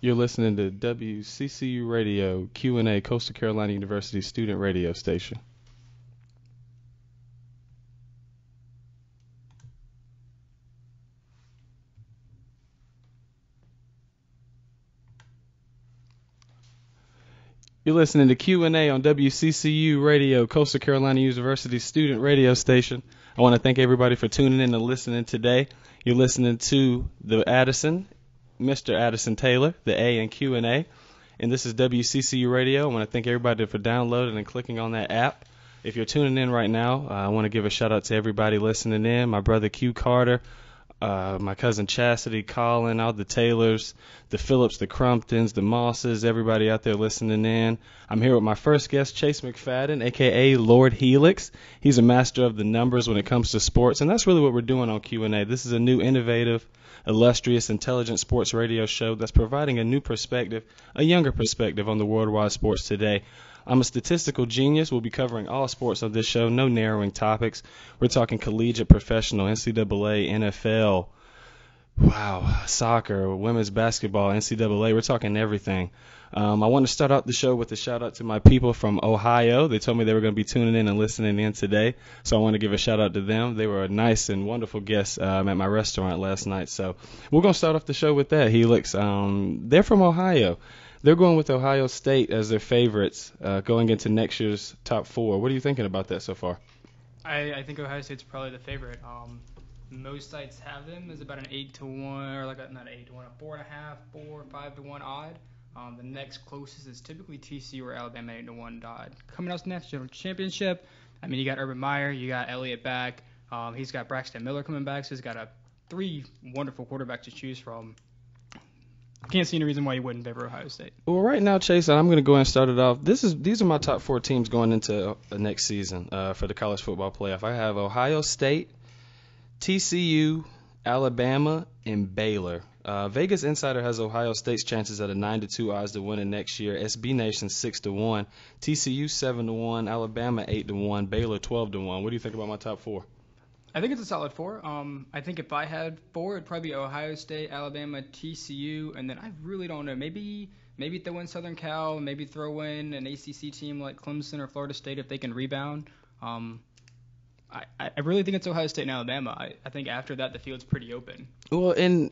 You're listening to W.C.C.U. Radio, Q&A, Coastal Carolina University student radio station. You're listening to Q&A on W.C.C.U. Radio, Coastal Carolina University student radio station. I want to thank everybody for tuning in and listening today. You're listening to the Mr. Addison Taylor, the A in Q&A. And this is W.C.C.U. Radio. I want to thank everybody for downloading and clicking on that app. If you're tuning in right now, I want to give a shout out to everybody listening in. My brother Q Carter, my cousin Chastity, Colin, all the Taylors, the Phillips, the Crumptons, the Mosses, everybody out there listening in. I'm here with my first guest, Chase McFadden, a.k.a. Lord Helix. He's a master of the numbers when it comes to sports, and that's really what we're doing on Q&A. This is a new, innovative, illustrious, intelligent sports radio show that's providing a new perspective, a younger perspective on the worldwide sports today. I'm a statistical genius. We'll be covering all sports on this show, no narrowing topics. We're talking collegiate, professional, NCAA, NFL, soccer, women's basketball, NCAA. We're talking everything. I want to start out the show with a shout out to my people from Ohio. They told me they were going to be tuning in and listening in today, so I want to give a shout out to them. They were a nice and wonderful guest at my restaurant last night. So we're going to start off the show with that, Helix. They're from Ohio. They're going with Ohio State as their favorites going into next year's top four. What are you thinking about that so far? I think Ohio State's probably the favorite. Most sites have them as about an 8-1, or not 8-1, a 4.5, 4, 5-1 odd. The next closest is typically TCU or Alabama 8-1 odd. Coming out to the national championship, I mean, you got Urban Meyer, you got Elliott back. He's got Braxton Miller coming back, so he's got three wonderful quarterbacks to choose from. Can't see any reason why you wouldn't favor Ohio State. Well, right now, Chase, I'm going to go ahead and start it off. These are my top four teams going into next season for the college football playoff. I have Ohio State, TCU, Alabama, and Baylor. Vegas Insider has Ohio State's chances at a 9-2 odds to win it next year. SB Nation 6-1, TCU 7-1, Alabama 8-1, Baylor 12-1. What do you think about my top four? I think it's a solid four. I think if I had four, it'd probably be Ohio State, Alabama, TCU, and then I really don't know. Maybe throw in Southern Cal, maybe throw in an ACC team like Clemson or Florida State if they can rebound. I really think it's Ohio State and Alabama. I think after that, the field's pretty open. Well, and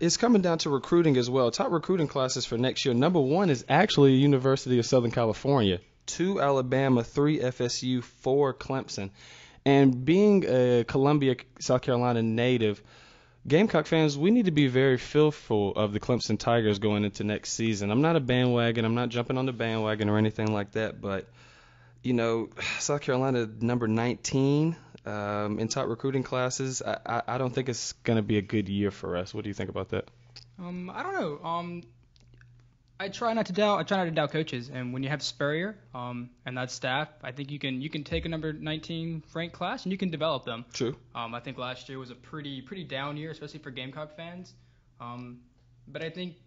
it's coming down to recruiting as well. Top recruiting classes for next year. Number one is actually University of Southern California. 2 Alabama, 3 FSU, 4 Clemson. And being a Columbia, South Carolina native, Gamecock fans, we need to be very fearful of the Clemson Tigers going into next season. I'm not a bandwagon. I'm not jumping on the bandwagon or anything like that. But, you know, South Carolina, number 19 in top recruiting classes, I don't think it's going to be a good year for us. What do you think about that? I don't know. I try not to doubt coaches, and when you have Spurrier and that staff, I think you can take a number 19 ranked class and you can develop them. True. I think last year was a pretty down year, especially for Gamecock fans. But I think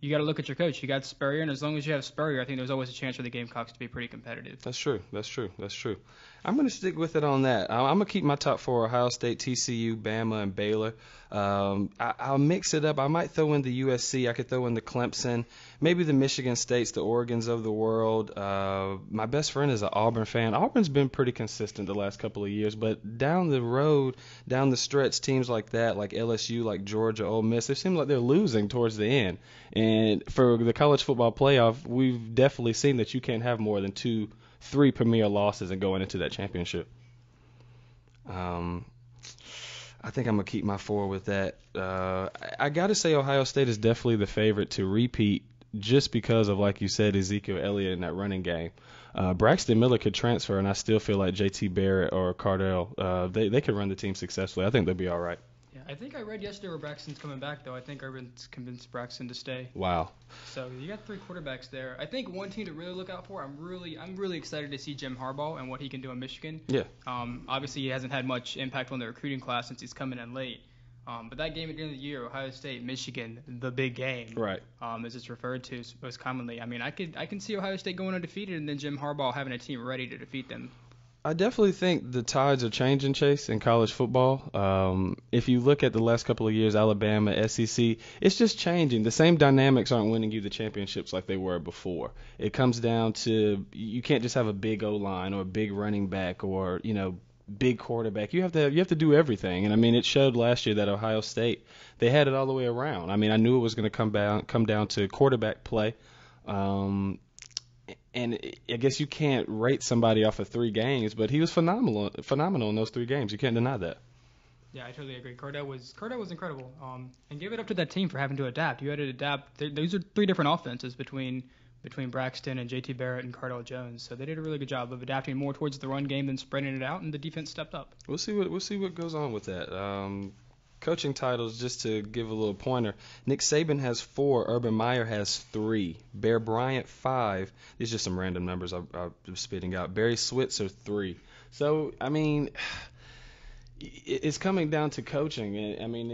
you got to look at your coach. You got Spurrier, and as long as you have Spurrier, I think there's always a chance for the Gamecocks to be pretty competitive. That's true. I'm going to stick with it on that. I'm going to keep my top four: Ohio State, TCU, Bama, and Baylor. I'll mix it up. I might throw in the USC. I could throw in the Clemson, maybe the Michigan States, the Oregons of the world. My best friend is an Auburn fan. Auburn's been pretty consistent the last couple of years, but down the road, down the stretch, teams like that, like LSU, like Georgia, Ole Miss, they seem like they're losing towards the end. And for the college football playoff, we've definitely seen that you can't have more than 2-3 premier losses and going into that championship. I think I'm going to keep my four with that. I got to say Ohio State is definitely the favorite to repeat just because of, like you said, Ezekiel Elliott in that running game. Braxton Miller could transfer, and I still feel like J.T. Barrett or Cardell, they could run the team successfully. I think they'll be all right. Yeah, I think I read yesterday where Braxton's coming back, though. I think Urban's convinced Braxton to stay. Wow. So you got 3 quarterbacks there. I think one team to really look out for, I'm really excited to see Jim Harbaugh and what he can do in Michigan. Yeah. Obviously, he hasn't had much impact on the recruiting class since he's coming in late. But that game at the end of the year, Ohio State, Michigan, the big game, right? As it's referred to most commonly. I mean, I can see Ohio State going undefeated and then Jim Harbaugh having a team ready to defeat them. I definitely think the tides are changing, Chase, in college football. If you look at the last couple of years, Alabama, SEC, it's just changing. The same dynamics aren't winning you the championships like they were before. It comes down to you can't just have a big O-line or a big running back or, big quarterback. You have to do everything. And I mean, it showed last year that Ohio State, they had it all the way around. I mean, I knew it was going to come down to quarterback play. And I guess you can't rate somebody off of 3 games, but he was phenomenal in those 3 games. You can't deny that. Yeah, I totally agree. Cordell was incredible. And give it up to that team for having to adapt. You had to adapt. Those are 3 different offenses between Braxton and J.T. Barrett and Cardell Jones. So they did a really good job of adapting more towards the run game than spreading it out, and the defense stepped up. We'll see what goes on with that. Coaching titles, just to give a little pointer. Nick Saban has 4. Urban Meyer has 3. Bear Bryant 5. These are just some random numbers I'm spitting out. Barry Switzer 3. So I mean, it's coming down to coaching. I mean,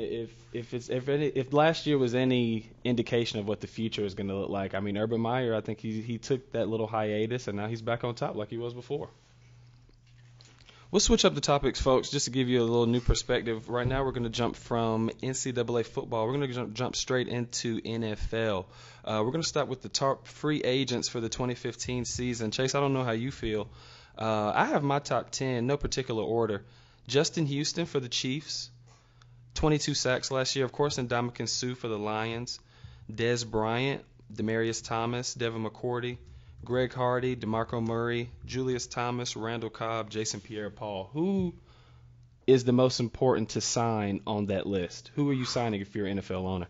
if last year was any indication of what the future is going to look like, I mean, Urban Meyer, I think he took that little hiatus and now he's back on top like he was before. We'll switch up the topics, folks, just to give you a little new perspective. Right now we're going to jump from NCAA football. We're going to jump straight into NFL. We're going to start with the top free agents for the 2015 season. Chase, I don't know how you feel. I have my top 10, no particular order. Justin Houston for the Chiefs, 22 sacks last year. Of course, Ndamukong Suh for the Lions. Dez Bryant, Demaryius Thomas, Devin McCourty, Greg Hardy, DeMarco Murray, Julius Thomas, Randall Cobb, Jason Pierre-Paul. Who is the most important to sign on that list? Who are you signing if you're an NFL owner?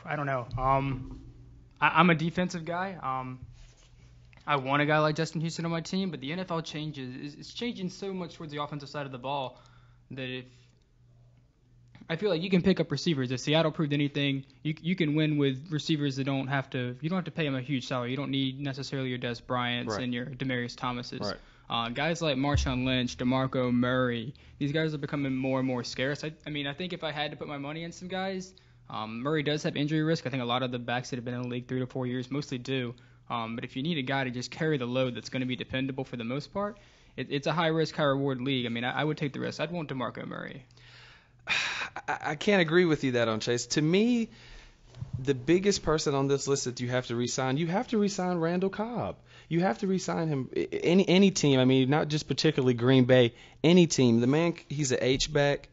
I don't know. I'm a defensive guy. I want a guy like Justin Houston on my team, but the NFL it's changing so much towards the offensive side of the ball that I feel like you can pick up receivers. If Seattle proved anything, you can win with receivers that you don't have to pay them a huge salary. You don't need necessarily your Dez Bryants and your Demaryius Thomases. Right. Guys like Marshawn Lynch, DeMarco Murray, these guys are becoming more and more scarce. I mean, I think if I had to put my money on some guys, Murray does have injury risk. I think a lot of the backs that have been in the league 3 to 4 years mostly do. But if you need a guy to just carry the load that's going to be dependable for the most part, it's a high-risk, high-reward league. I mean, I would take the risk. I'd want DeMarco Murray. I can't agree with you that on Chase. To me, the biggest person on this list that you have to re-sign Randall Cobb. You have to re-sign him. Any team, I mean, not just particularly Green Bay, any team. The man, he's an H-back.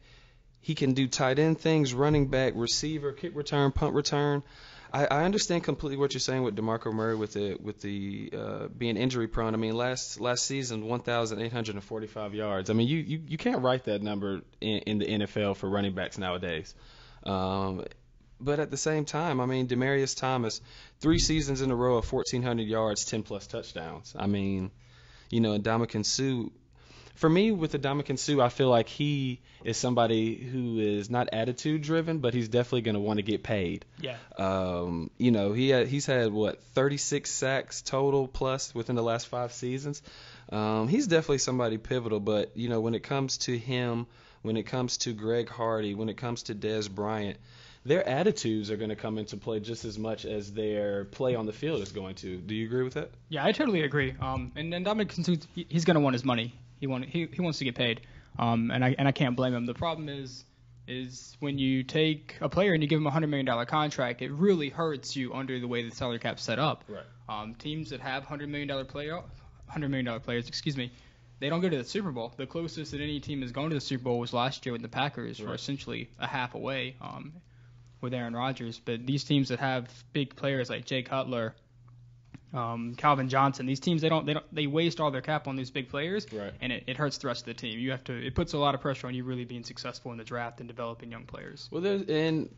He can do tight end things, running back, receiver, kick return, punt return. I understand completely what you're saying with DeMarco Murray with the being injury prone. I mean, last season 1,845 yards. I mean, you can't write that number in the NFL for running backs nowadays. But at the same time, I mean, Demaryius Thomas, 3 seasons in a row of 1,400 yards, 10 plus touchdowns. I mean, Ndamukong Suh. For me, with Ndamukong Suh, I feel like he is somebody who is not attitude driven, but he's definitely going to want to get paid. Yeah. He's had 36 sacks total plus within the last 5 seasons. He's definitely somebody pivotal, but when it comes to him, when it comes to Greg Hardy, when it comes to Dez Bryant, their attitudes are going to come into play just as much as their play on the field is going to. Do you agree with that? Yeah, I totally agree. And Ndamukong Suh, he's going to want his money. He wants to get paid, and I can't blame him. The problem is when you take a player and you give him a $100 million contract, it really hurts you under the way the salary cap's set up. Right. Teams that have $100 million players, they don't go to the Super Bowl. The closest that any team has gone to the Super Bowl was last year when the Packers were essentially a half away with Aaron Rodgers. But these teams that have big players like Jay Cutler, Calvin Johnson, these teams they waste all their cap on these big players, right, and it hurts the rest of the team. It puts a lot of pressure on you really being successful in the draft and developing young players. Well, and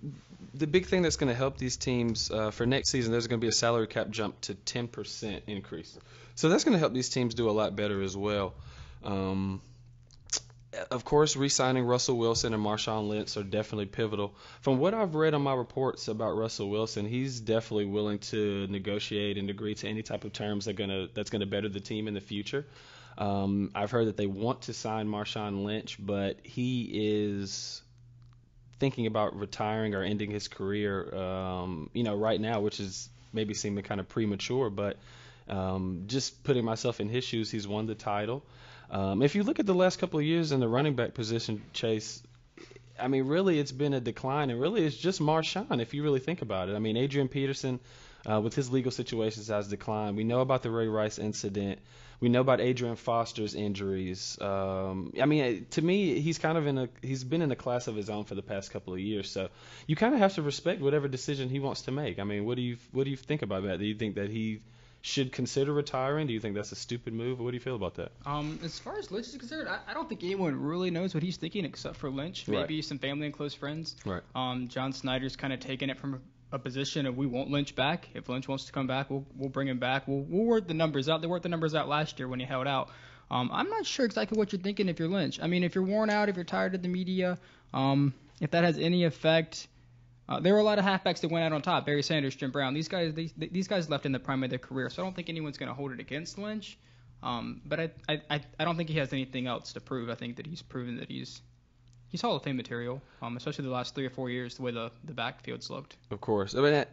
the big thing that's going to help these teams for next season, there's going to be a salary cap jump to 10% increase. So that's going to help these teams do a lot better as well. Of course, re-signing Russell Wilson and Marshawn Lynch are definitely pivotal. From what I've read on my reports about Russell Wilson, he's definitely willing to negotiate and agree to any type of terms that's gonna better the team in the future. I've heard that they want to sign Marshawn Lynch, but he is thinking about retiring or ending his career, right now, which is maybe seeming kind of premature. But just putting myself in his shoes, he's won the title. If you look at the last couple of years in the running back position, Chase, I mean, really, it's been a decline, and really, it's just Marshawn, if you really think about it. I mean, Adrian Peterson, with his legal situations, has declined. We know about the Ray Rice incident. We know about Adrian Foster's injuries. I mean, to me, he's been in a class of his own for the past couple of years. So you kind of have to respect whatever decision he wants to make. I mean, what do you think about that? Do you think that he should consider retiring? Do you think that's a stupid move? Or what do you feel about that? As far as Lynch is concerned, I don't think anyone really knows what he's thinking except for Lynch. Maybe some family and close friends. Right. John Snyder's kind of taken it from a position of we want Lynch back. If Lynch wants to come back, we'll bring him back. We'll work the numbers out. They worked the numbers out last year when he held out. I'm not sure exactly what you're thinking if you're Lynch. I mean, if you're worn out, if you're tired of the media, if that has any effect. There were a lot of halfbacks that went out on top. Barry Sanders, Jim Brown. These guys left in the prime of their career, so I don't think anyone's going to hold it against Lynch. But I don't think he has anything else to prove. I think that he's proven that he's Hall of Fame material, especially the last 3 or 4 years, the way the backfield's looked. Of course. I mean,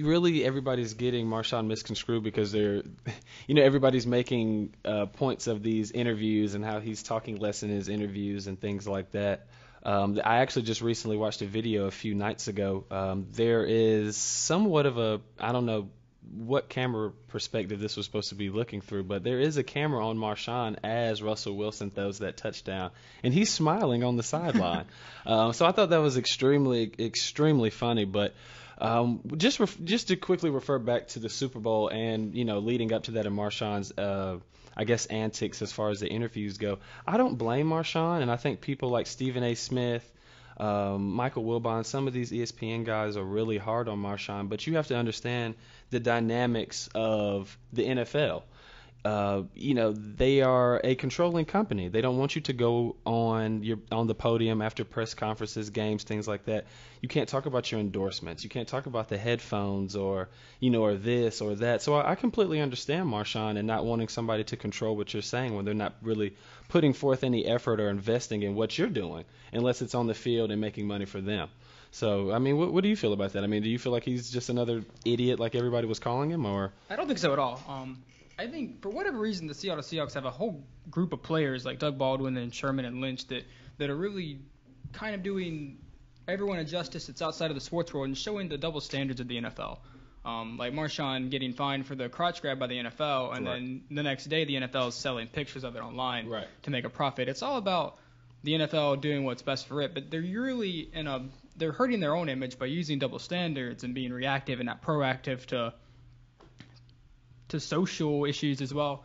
really everybody's getting Marshawn misconstrued because everybody's making points of these interviews and how he's talking less in his interviews and things like that. I actually just recently watched a video a few nights ago. There is somewhat of I don't know what camera perspective this was supposed to be looking through, but there is a camera on Marshawn as Russell Wilson throws that touchdown, and he's smiling on the sideline. So I thought that was extremely, extremely funny. But just to quickly refer back to the Super Bowl and, leading up to that in Marshawn's I guess antics as far as the interviews go. I don't blame Marshawn, and I think people like Stephen A. Smith, Michael Wilbon, some of these ESPN guys are really hard on Marshawn, but you have to understand the dynamics of the NFL. They are a controlling company. They don't want you to go on the podium after press conferences, games, things like that. You can't talk about your endorsements. You can't talk about the headphones or this or that. So I completely understand Marshawn and not wanting somebody to control what you're saying when they're not really putting forth any effort or investing in what you're doing, unless it's on the field and making money for them. So, I mean, what do you feel about that? I mean, do you feel like he's just another idiot like everybody was calling him, or? I don't think so at all. I think for whatever reason the Seattle Seahawks have a whole group of players like Doug Baldwin and Sherman and Lynch that are really kind of doing everyone a justice that's outside of the sports world and showing the double standards of the NFL. Like Marshawn getting fined for the crotch grab by the NFL, and then the next day the NFL is selling pictures of it online to make a profit. It's all about the NFL doing what's best for it, but they're really they're hurting their own image by using double standards and being reactive and not proactive to social issues as well.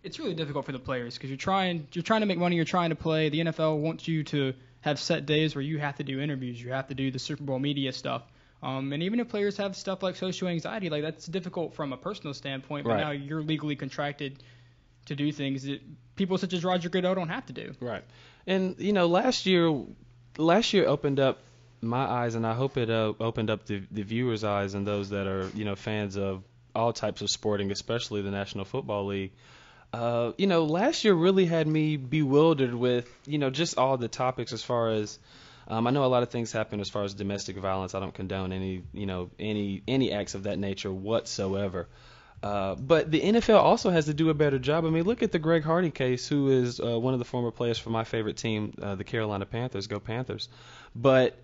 It's really difficult for the players because you're trying to make money, you're trying to play. The NFL wants you to have set days where you have to do interviews, you have to do the Super Bowl media stuff. And even if players have stuff like social anxiety, like that's difficult from a personal standpoint, but now you're legally contracted to do things that people such as Roger Goodell don't have to do. Right. And last year opened up my eyes, and I hope it opened up the viewers' eyes and those that are fans of all types of sporting, especially the National Football League. Last year really had me bewildered with, just all the topics as far as, I know a lot of things happen as far as domestic violence. I don't condone any acts of that nature whatsoever. But the NFL also has to do a better job. I mean, look at the Greg Hardy case, who is one of the former players for my favorite team, the Carolina Panthers. Go Panthers. But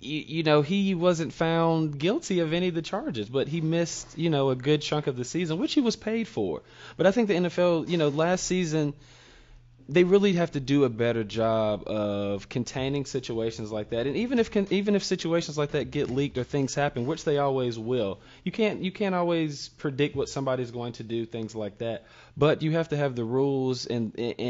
he wasn't found guilty of any of the charges, but he missed, a good chunk of the season, which he was paid for. But I think the NFL, last season, they really have to do a better job of containing situations like that. And even if situations like that get leaked or things happen, which they always will, you can't always predict what somebody's going to do, things like that. But you have to have the rules and the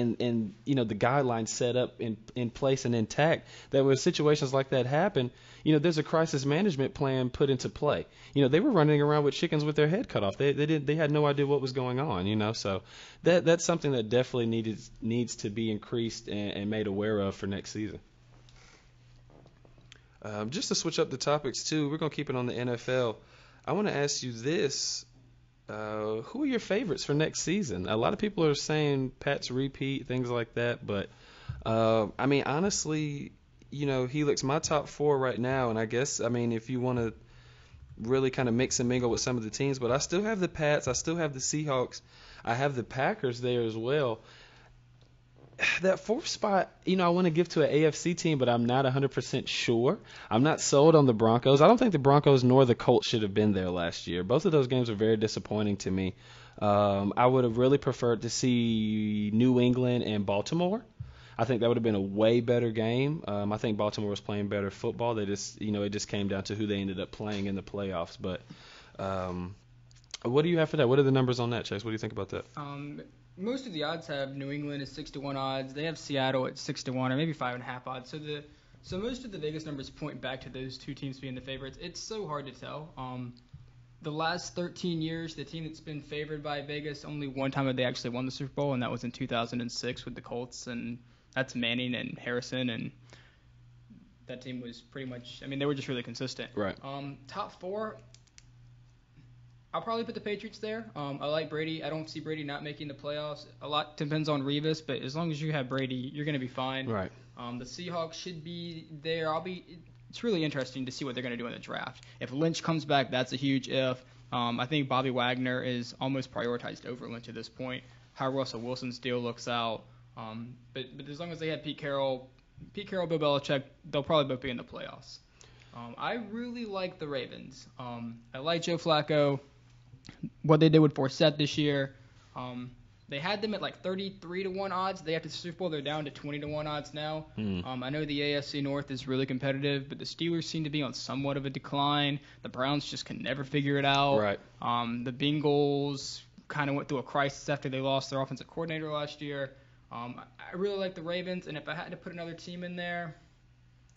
guidelines set up in place and intact, that when situations like that happen, there's a crisis management plan put into play. They were running around with chickens with their head cut off. They had no idea what was going on. So that's something that definitely needs to be increased and made aware of for next season. Just to switch up the topics too, we're gonna keep it on the NFL. I want to ask you this. Who are your favorites for next season? A lot of people are saying Pat's repeat, things like that, but I mean, honestly, Helix, my top 4 right now, and I guess, I mean, if you want to really kind of mix and mingle with some of the teams. But I still have the Pats. I still have the Seahawks. I have the Packers there as well. That fourth spot, I want to give to an AFC team, but I'm not 100% sure. I'm not sold on the Broncos. I don't think the Broncos nor the Colts should have been there last year. Both of those games were very disappointing to me. I would have really preferred to see New England and Baltimore. I think that would have been a way better game. I think Baltimore was playing better football. They just, it just came down to who they ended up playing in the playoffs. But what do you have for that? What are the numbers on that, Chase? What do you think about that? Most of the odds have New England at 6-1 odds. They have Seattle at 6-1 or maybe 5.5 odds. So most of the Vegas numbers point back to those two teams being the favorites. It's so hard to tell. The last 13 years, the team that's been favored by Vegas, only one time have they actually won the Super Bowl, and that was in 2006 with the Colts, and that's Manning and Harrison, and that team was pretty much, they were just really consistent. Right. Top four, I'll probably put the Patriots there. I like Brady. I don't see Brady not making the playoffs. A lot depends on Revis, but as long as you have Brady, you're going to be fine. Right. The Seahawks should be there. It's really interesting to see what they're going to do in the draft. If Lynch comes back, that's a huge if. I think Bobby Wagner is almost prioritized over Lynch at this point. How Russell Wilson's deal looks out. But as long as they have Pete Carroll, Bill Belichick, they'll probably both be in the playoffs. I really like the Ravens. I like Joe Flacco. What they did with Forsett this year, they had them at like 33-1 odds. They after the Super Bowl, they're down to 20-1 odds now. I know the AFC North is really competitive, but the Steelers seem to be on somewhat of a decline. The Browns just can never figure it out. Right. The Bengals kind of went through a crisis after they lost their offensive coordinator last year. I really like the Ravens, and if I had to put another team in there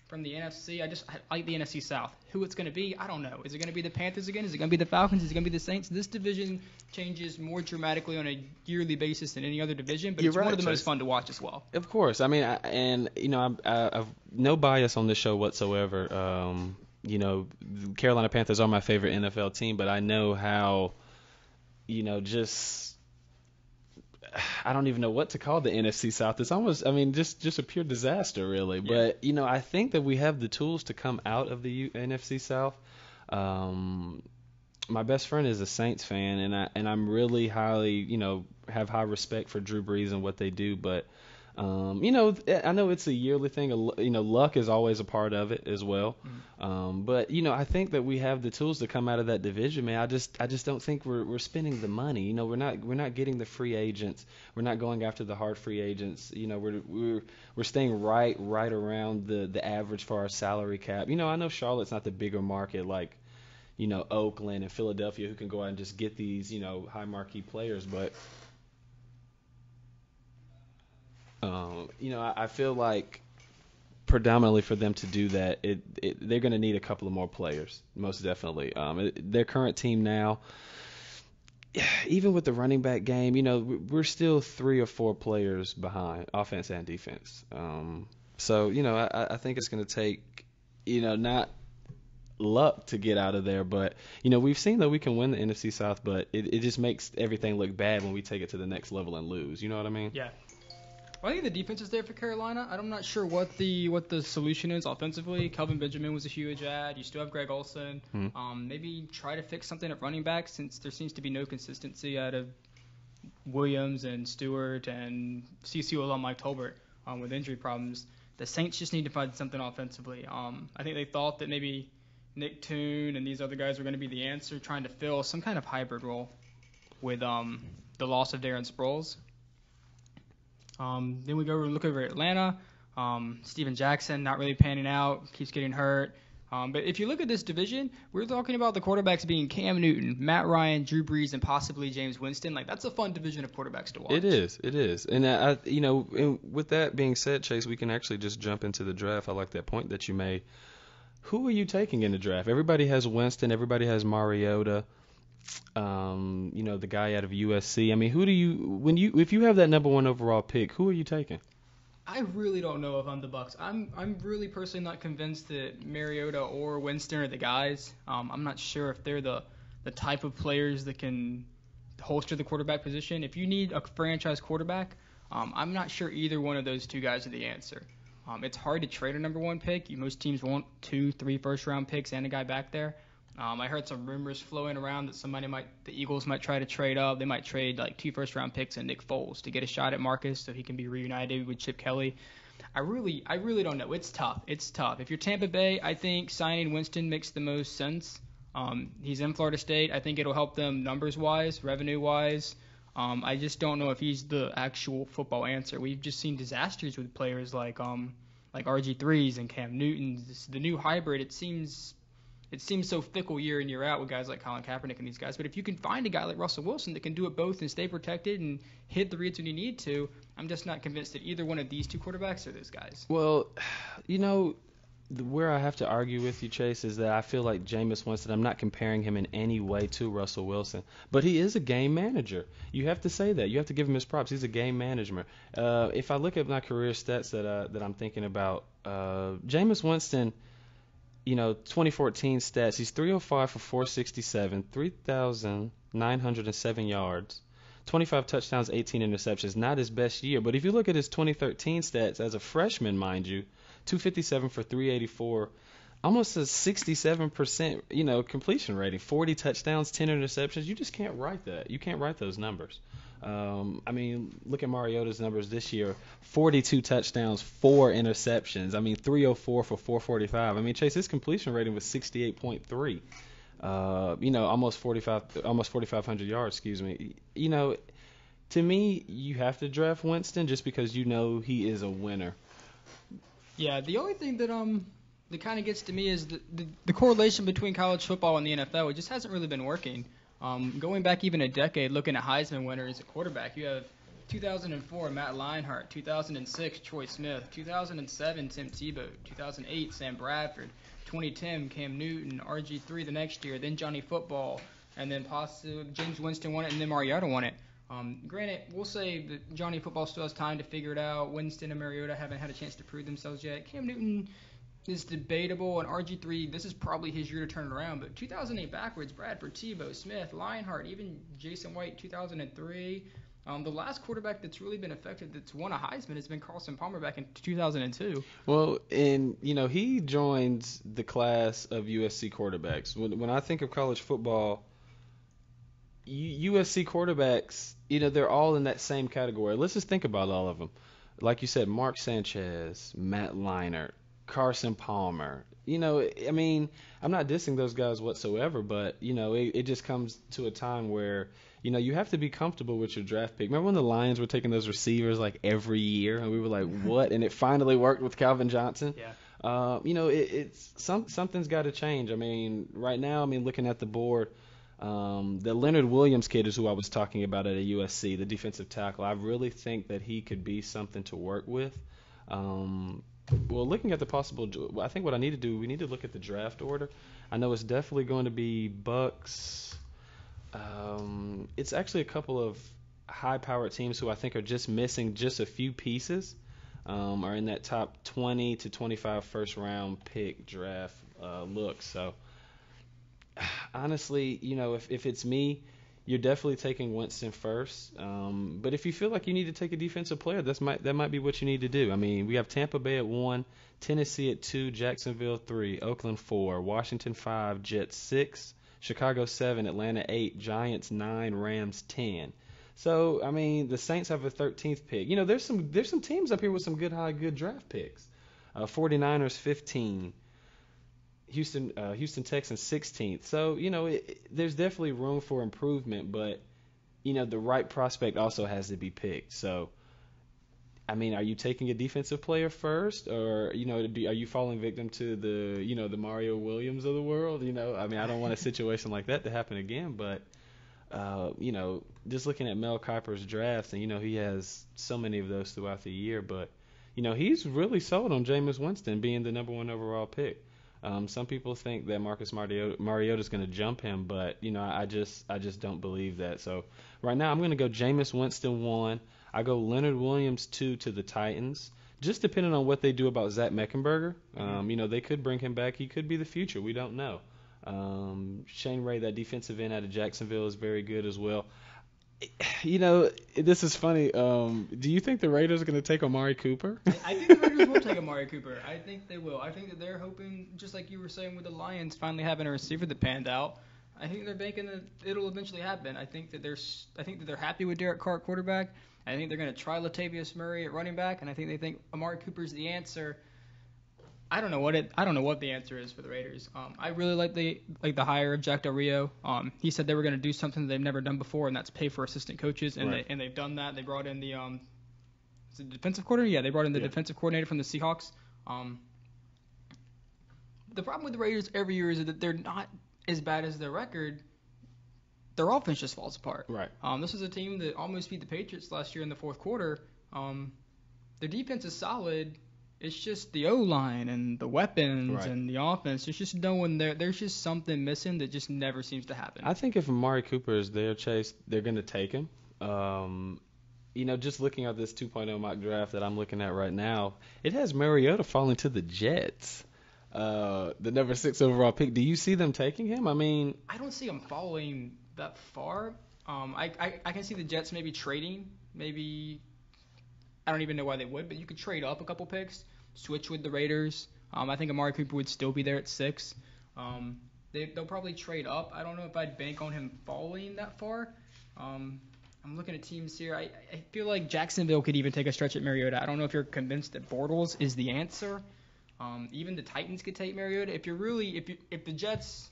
from the NFC, I like the NFC South. Who it's going to be, I don't know. Is it going to be the Panthers again? Is it going to be the Falcons? Is it going to be the Saints? This division changes more dramatically on a yearly basis than any other division, but it's one of the most fun to watch as well. Of course. I've no bias on this show whatsoever. The Carolina Panthers are my favorite NFL team, but I know how, I don't even know what to call the NFC South. It's almost, just a pure disaster, really. Yeah. But, I think that we have the tools to come out of the NFC South. My best friend is a Saints fan, and I'm really highly, have high respect for Drew Brees and what they do. But, I know it's a yearly thing. Luck is always a part of it as well. But I think that we have the tools to come out of that division, man. I just don't think we're spending the money. We're not getting the free agents. We're not going after the hard free agents. We're staying right around the average for our salary cap. I know Charlotte's not the bigger market like Oakland and Philadelphia, who can go out and just get these high marquee players, but I feel like predominantly for them to do that, they're going to need a couple of more players, most definitely. Their current team now, even with the running back game, we're still 3 or 4 players behind, offense and defense. So I think it's going to take, not luck to get out of there, but we've seen that we can win the NFC South, but it just makes everything look bad when we take it to the next level and lose. You know what I mean? Yeah. Well, I think the defense is there for Carolina. I'm not sure what the solution is offensively. Kelvin Benjamin was a huge add. You still have Greg Olsen. Maybe try to fix something at running back, since there seems to be no consistency out of Williams and Stewart and C.C.U. along Mike Tolbert with injury problems. The Saints just need to find something offensively. I think they thought that maybe Nick Toon and these other guys were going to be the answer, trying to fill some kind of hybrid role with the loss of Darren Sproles. Then we go look over Atlanta. Steven Jackson not really panning out, keeps getting hurt. But if you look at this division, we're talking about the quarterbacks being Cam Newton, Matt Ryan, Drew Brees, and possibly James Winston. Like, that's a fun division of quarterbacks to watch. It is. And and with that being said, Chase, we can actually just jump into the draft. I like that point that you made. Who are you taking in the draft? Everybody has Winston. Everybody has Mariota. The guy out of USC. Who do you, if you have that number 1 overall pick, who are you taking? I really don't know if I'm the Bucs. I'm really personally not convinced that Mariota or Winston are the guys. I'm not sure if they're the type of players that can holster the quarterback position. If you need a franchise quarterback, I'm not sure either one of those two guys are the answer. It's hard to trade a number 1 pick. Most teams want 2-3 first-round picks and a guy back there. I heard some rumors flowing around that the Eagles might try to trade up. They might trade like 2 first-round picks and Nick Foles to get a shot at Marcus so he can be reunited with Chip Kelly. I really don't know. It's tough. It's tough. If you're Tampa Bay, I think signing Winston makes the most sense. He's in Florida State. I think it'll help them numbers-wise, revenue-wise. I just don't know if he's the actual football answer. We've just seen disasters with players like RG3s and Cam Newton. The new hybrid, it seems so fickle year in, year out with guys like Colin Kaepernick and these guys. But if you can find a guy like Russell Wilson that can do it both and stay protected and hit the reads when you need to, I'm just not convinced that either one of these two quarterbacks are those guys. Well, where I have to argue with you, Chase, is that I feel like Jameis Winston, I'm not comparing him in any way to Russell Wilson, but he is a game manager. You have to say that. You have to give him his props. He's a game manager. If I look at my career stats that I'm thinking about, Jameis Winston, 2014 stats, he's 305 for 467, 3,907 yards, 25 touchdowns, 18 interceptions. Not his best year, but if you look at his 2013 stats as a freshman, mind you, 257 for 384, almost a 67%, completion rating, 40 touchdowns, 10 interceptions. You just can't write that. You can't write those numbers. Look at Mariota's numbers this year: 42 touchdowns, 4 interceptions. 304 for 445. Chase, his completion rating was 68.3. Almost 4,500 yards. Excuse me. To me, you have to draft Winston just because he is a winner. Yeah, the only thing that kind of gets to me is the correlation between college football and the NFL. It just hasn't really been working. Going back even a decade, looking at Heisman winners at quarterback, you have 2004 Matt Leinart, 2006 Troy Smith, 2007 Tim Tebow, 2008 Sam Bradford, 2010 Cam Newton, RG3 the next year, then Johnny Football, and then possibly James Winston won it, and then Mariota won it. Granted, we'll say that Johnny Football still has time to figure it out. Winston and Mariota haven't had a chance to prove themselves yet. Cam Newton is debatable, and RG3, this is probably his year to turn it around. But 2008 backwards, Bradford, Tebow, Smith, Leinart, even Jason White, 2003. The last quarterback that's really been effective that's won a Heisman has been Carson Palmer back in 2002. Well, and, he joins the class of USC quarterbacks. When I think of college football, USC quarterbacks, they're all in that same category. Let's just think about all of them. Like you said, Mark Sanchez, Matt Leinart, Carson Palmer. I'm not dissing those guys whatsoever, but, it just comes to a time where, you have to be comfortable with your draft pick. Remember when the Lions were taking those receivers like every year, and we were like, what? And it finally worked with Calvin Johnson. Yeah. Something's got to change. Right now, looking at the board, the Leonard Williams kid is who I was talking about at a USC, the defensive tackle. I really think that he could be something to work with. Well, looking at the possible, I think what I need to do, we need to look at the draft order. I know it's definitely going to be Bucks. It's actually a couple of high-powered teams who I think are just missing just a few pieces, are in that top 20 to 25 first-round pick draft look. So, honestly, if it's me, you're definitely taking Winston first. But if you feel like you need to take a defensive player, that might be what you need to do. We have Tampa Bay at 1, Tennessee at 2, Jacksonville 3, Oakland 4, Washington 5, Jets 6, Chicago 7, Atlanta 8, Giants 9, Rams 10. So, the Saints have a 13th pick. There's some teams up here with some good draft picks. 49ers 15. Houston Texans 16th. So, there's definitely room for improvement, but, the right prospect also has to be picked. So, are you taking a defensive player first, or, are you falling victim to the Mario Williams of the world? I don't want a situation like that to happen again, but, just looking at Mel Kiper's drafts, and, he has so many of those throughout the year, but, he's really sold on Jameis Winston being the number 1 overall pick. Some people think that Marcus Mariota is going to jump him, but I just don't believe that. So right now I'm going to go Jameis Winston 1. I go Leonard Williams 2 to the Titans. Just depending on what they do about Zach Meckenberger, they could bring him back. He could be the future. We don't know. Shane Ray, that defensive end out of Jacksonville, is very good as well. This is funny. Do you think the Raiders are going to take Amari Cooper? I think the Raiders will take Amari Cooper. I think they will. I think that they're hoping, just like you were saying with the Lions finally having a receiver that panned out. I think they're banking that it'll eventually happen. I think that they're happy with Derek Carr at quarterback. I think they're going to try Latavius Murray at running back, and I think they think Amari Cooper's the answer. I don't know what the answer is for the Raiders. I really like the hire of Jack Del Rio. He said they were going to do something that they've never done before, and that's pay for assistant coaches, and right. they've done that. They brought in the is it the defensive coordinator? Yeah, they brought in the defensive coordinator from the Seahawks. The problem with the Raiders every year is that they're not as bad as their record. Their offense just falls apart. Right. This is a team that almost beat the Patriots last year in the fourth quarter. Their defense is solid. It's just the O-line and the weapons and the offense. There's just no one there. There's just something missing that just never seems to happen. I think if Amari Cooper is there, Chase, they're going to take him. Just looking at this 2.0 mock draft that I'm looking at right now, it has Mariota falling to the Jets, the number 6 overall pick. Do you see them taking him? I mean, I don't see him falling that far. I can see the Jets maybe trading. Maybe I don't even know why they would, but you could trade up a couple picks, switch with the Raiders. I think Amari Cooper would still be there at 6. They'll probably trade up. I don't know if I'd bank on him falling that far. I'm looking at teams here. I feel like Jacksonville could even take a stretch at Mariota. I don't know if you're convinced that Bortles is the answer. Even the Titans could take Mariota. If the Jets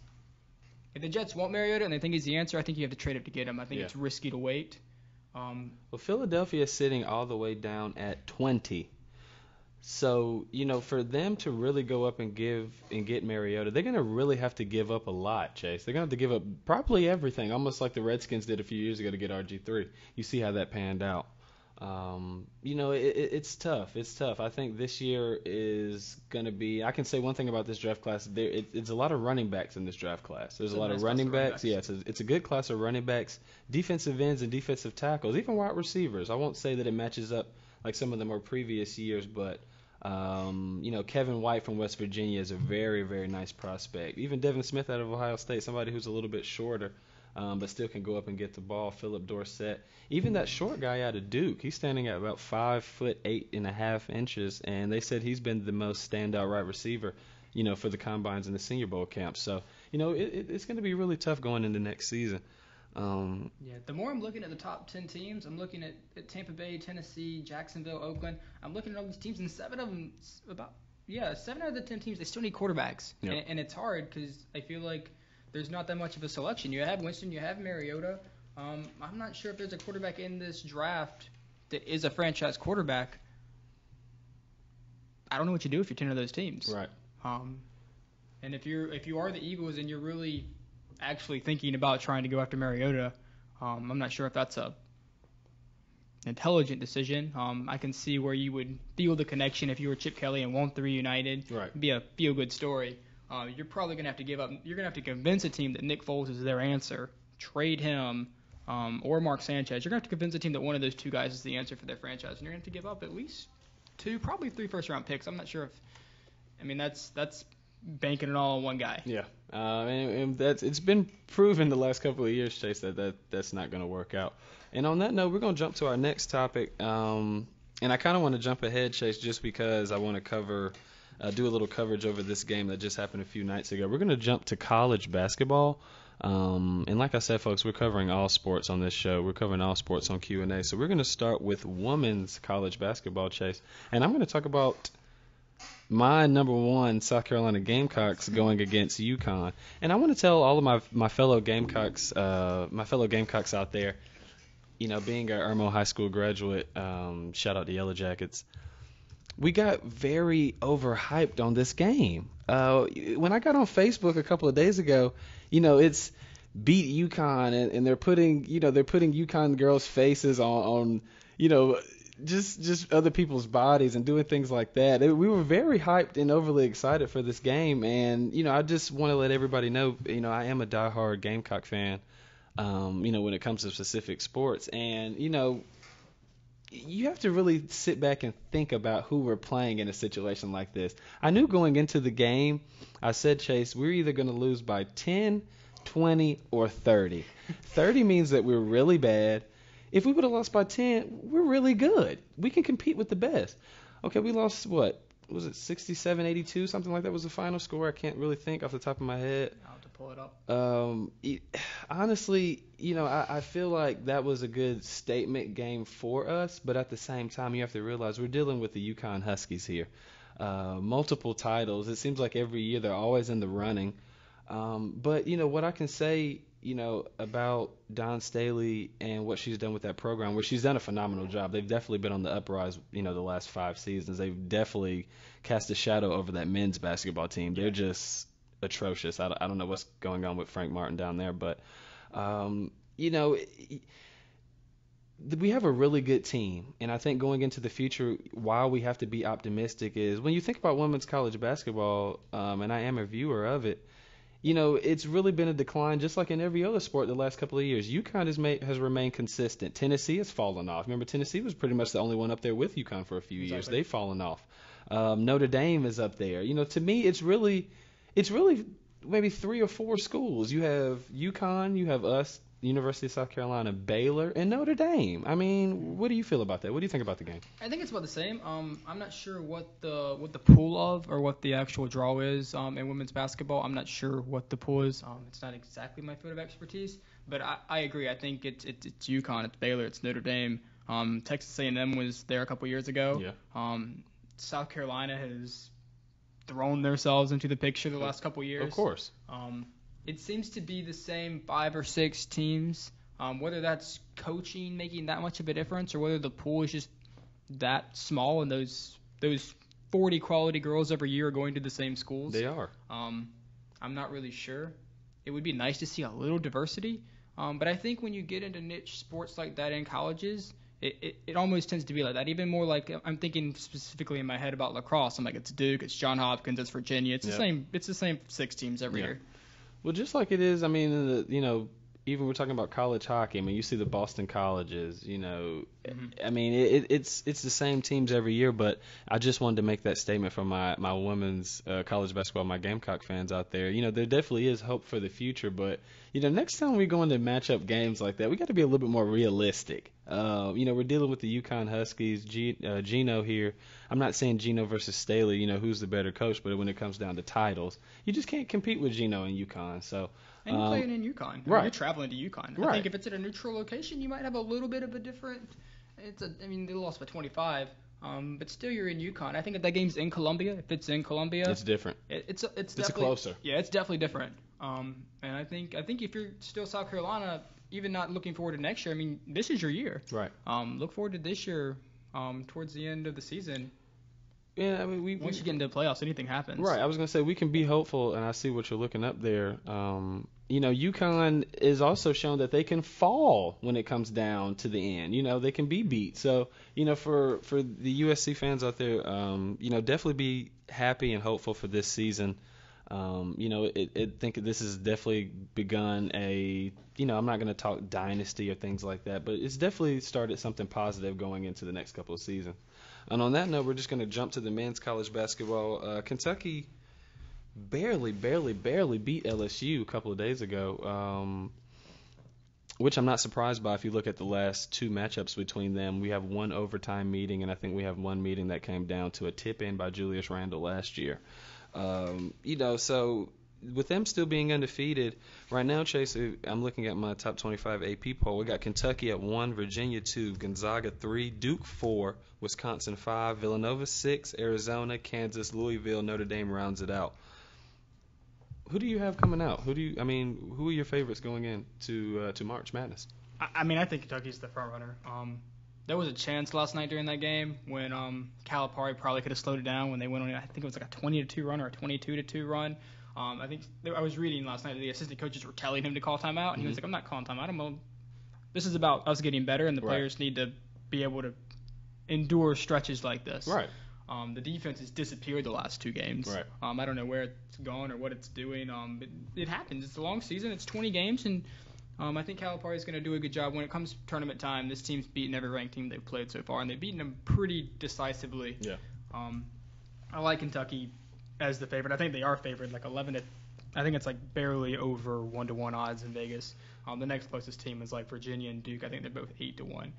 want Mariota and they think he's the answer, I think you have to trade up to get him. I think it's risky to wait. Well, Philadelphia is sitting all the way down at 20. So, for them to really go up and get Mariota, they're going to really have to give up a lot, Chase. They're going to have to give up probably everything, almost like the Redskins did a few years ago to get RG3. You see how that panned out. It's tough. It's tough. I think this year is going to be – I can say one thing about this draft class. It's a lot of running backs in this draft class. There's a lot of running backs. Yeah, it's a good class of running backs, defensive ends and defensive tackles, even wide receivers. I won't say that it matches up like some of the more previous years, but Kevin White from West Virginia is a very, very nice prospect. Even Devin Smith out of Ohio State, somebody who's a little bit shorter, but still can go up and get the ball. Philip Dorsett, even that short guy out of Duke, he's standing at about 5'8.5" and they said he's been the most standout right receiver, for the combines and the Senior Bowl camp. So, it's going to be really tough going into next season. The more I'm looking at the top 10 teams, I'm looking at Tampa Bay, Tennessee, Jacksonville, Oakland. I'm looking at all these teams, and 7 of them, 7 out of the 10 teams, they still need quarterbacks. Yep. And it's hard because I feel like there's not that much of a selection. You have Winston, you have Mariota. I'm not sure if there's a quarterback in this draft that is a franchise quarterback. I don't know what you do if you're 10 of those teams. Right. And if you are the Eagles and you're really actually thinking about trying to go after Mariota, I'm not sure if that's a intelligent decision. I can see where you would feel the connection if you were Chip Kelly and want 3 United. Right. It'd be a feel-good story. You're probably going to have to give up. You're going to have to convince a team that Nick Foles is their answer. Trade him or Mark Sanchez. You're going to have to convince a team that one of those 2 guys is the answer for their franchise. And you're going to have to give up at least 2, probably 3 first-round picks. I'm not sure if – I mean, that's banking it all on one guy. Yeah. And it's been proven the last couple of years, Chase, that's not going to work out. And on that note, we're going to jump to our next topic. And I kind of want to jump ahead, Chase, just because I want to do a little coverage over this game that just happened a few nights ago. We're going to jump to college basketball. And like I said, folks, we're covering all sports on this show. We're covering all sports on Q&A. So we're going to start with women's college basketball, Chase. And I'm going to talk about my number 1 South Carolina Gamecocks going against UConn. And I want to tell all of my fellow Gamecocks out there, being an Irmo High School graduate, shout out to Yellow Jackets, we got very overhyped on this game. When I got on Facebook a couple of days ago, it's beat UConn, and they're putting UConn girls' faces on just other people's bodies and doing things like that. We were very hyped and overly excited for this game, and I just want to let everybody know, I am a diehard Gamecock fan. When it comes to specific sports, and you have to really sit back and think about who we're playing in a situation like this. I knew going into the game, I said, Chase, we're either going to lose by 10, 20, or 30. 30 means that we're really bad. if we would have lost by 10, we're really good. We can compete with the best. Okay, we lost, what? Was it 67-82, something like that was the final score? I can't really think off the top of my head. I'll have to pull it up. Honestly, I feel like that was a good statement game for us, but at the same time, you have to realize we're dealing with the UConn Huskies here. Multiple titles. It seems like every year they're always in the running. But, what I can say, about Dawn Staley and what she's done with that program, where she's done a phenomenal job. They've definitely been on the uprise, the last 5 seasons. They've definitely cast a shadow over that men's basketball team. They're just atrocious. I don't know what's going on with Frank Martin down there, but, we have a really good team, and I think going into the future, why we have to be optimistic is when you think about women's college basketball, and I am a viewer of it, it's really been a decline, just like in every other sport the last couple of years. UConn has remained consistent. Tennessee has fallen off. Remember, Tennessee was pretty much the only one up there with UConn for a few years. They've fallen off. Notre Dame is up there. To me, it's really maybe 3 or 4 schools. You have UConn, you have us, University of South Carolina, Baylor, and Notre Dame. I mean, what do you feel about that? What do you think about the game? I think it's about the same. I'm not sure what the pool of or what the actual draw is in women's basketball. I'm not sure what the pool is. It's not exactly my field of expertise, but I agree. I think it's UConn, it's Baylor, it's Notre Dame. Texas A&M was there a couple years ago. Yeah. South Carolina has thrown themselves into the picture the last couple years. Of course. It seems to be the same 5 or 6 teams, whether that's coaching making that much of a difference or whether the pool is just that small and those 40 quality girls every year are going to the same schools. They are. I'm not really sure. It would be nice to see a little diversity, but I think when you get into niche sports like that in colleges, it almost tends to be like that. Even more like I'm thinking specifically in my head about lacrosse. I'm like, it's Duke, it's Johns Hopkins, it's Virginia. It's the same 6 teams every year. Well, just like it is, I mean, even we're talking about college hockey. I mean, you see the Boston colleges, I mean, it's the same teams every year, but I just wanted to make that statement for my women's college basketball, my Gamecock fans out there. There definitely is hope for the future, but, next time we go into matchup games like that, we got to be a little bit more realistic. We're dealing with the UConn Huskies, Gino here. I'm not saying Gino versus Staley, who's the better coach, but when it comes down to titles, you just can't compete with Gino and UConn. So, and you're playing in UConn. Right. You're traveling to UConn. I think if it's at a neutral location, you might have a little bit of a different. They lost by 25, but still you're in UConn. I think if that game's in Columbia, if it's in Columbia, it's different. It's closer. Yeah, it's definitely different. And I think if you're still South Carolina, even not looking forward to next year, I mean, this is your year. Right. Look forward to this year. Towards the end of the season. Yeah, I mean, once you get into the playoffs, anything happens. Right. I was gonna say we can be hopeful, and I see what you're looking up there. UConn is also shown that they can fall when it comes down to the end. They can be beat. So, for the USC fans out there, definitely be happy and hopeful for this season. I think this has definitely begun I'm not going to talk dynasty or things like that, but it's definitely started something positive going into the next couple of seasons. And on that note, we're just going to jump to the men's college basketball. Kentucky barely beat LSU a couple of days ago, which I'm not surprised by if you look at the last 2 matchups between them. We have 1 overtime meeting, and I think we have 1 meeting that came down to a tip-in by Julius Randle last year. So with them still being undefeated, right now, Chase, I'm looking at my top 25 AP poll. We got Kentucky at 1, Virginia 2, Gonzaga 3, Duke 4, Wisconsin 5, Villanova 6, Arizona, Kansas, Louisville, Notre Dame rounds it out. Who do you have coming out? Who are your favorites going into to March Madness? I think Kentucky's the front runner. There was a chance last night during that game when Calipari probably could have slowed it down when they went on, I think it was like a 20-2 run or a 22-2 run. I was reading last night that the assistant coaches were telling him to call timeout, and he was like, I'm not calling timeout. This is about us getting better, and the players need to be able to endure stretches like this. Right. The defense has disappeared the last 2 games. Right. I don't know where it's gone or what it's doing. It happens. It's a long season. It's 20 games, and I think Calipari is going to do a good job when it comes to tournament time. This team's beaten every ranked team they've played so far, and they've beaten them pretty decisively. Yeah. I like Kentucky as the favorite. I think they are favored like 11 to I think it's like barely over 1-to-1 odds in Vegas. The next closest team is like Virginia and Duke. I think they're both 8-to-1.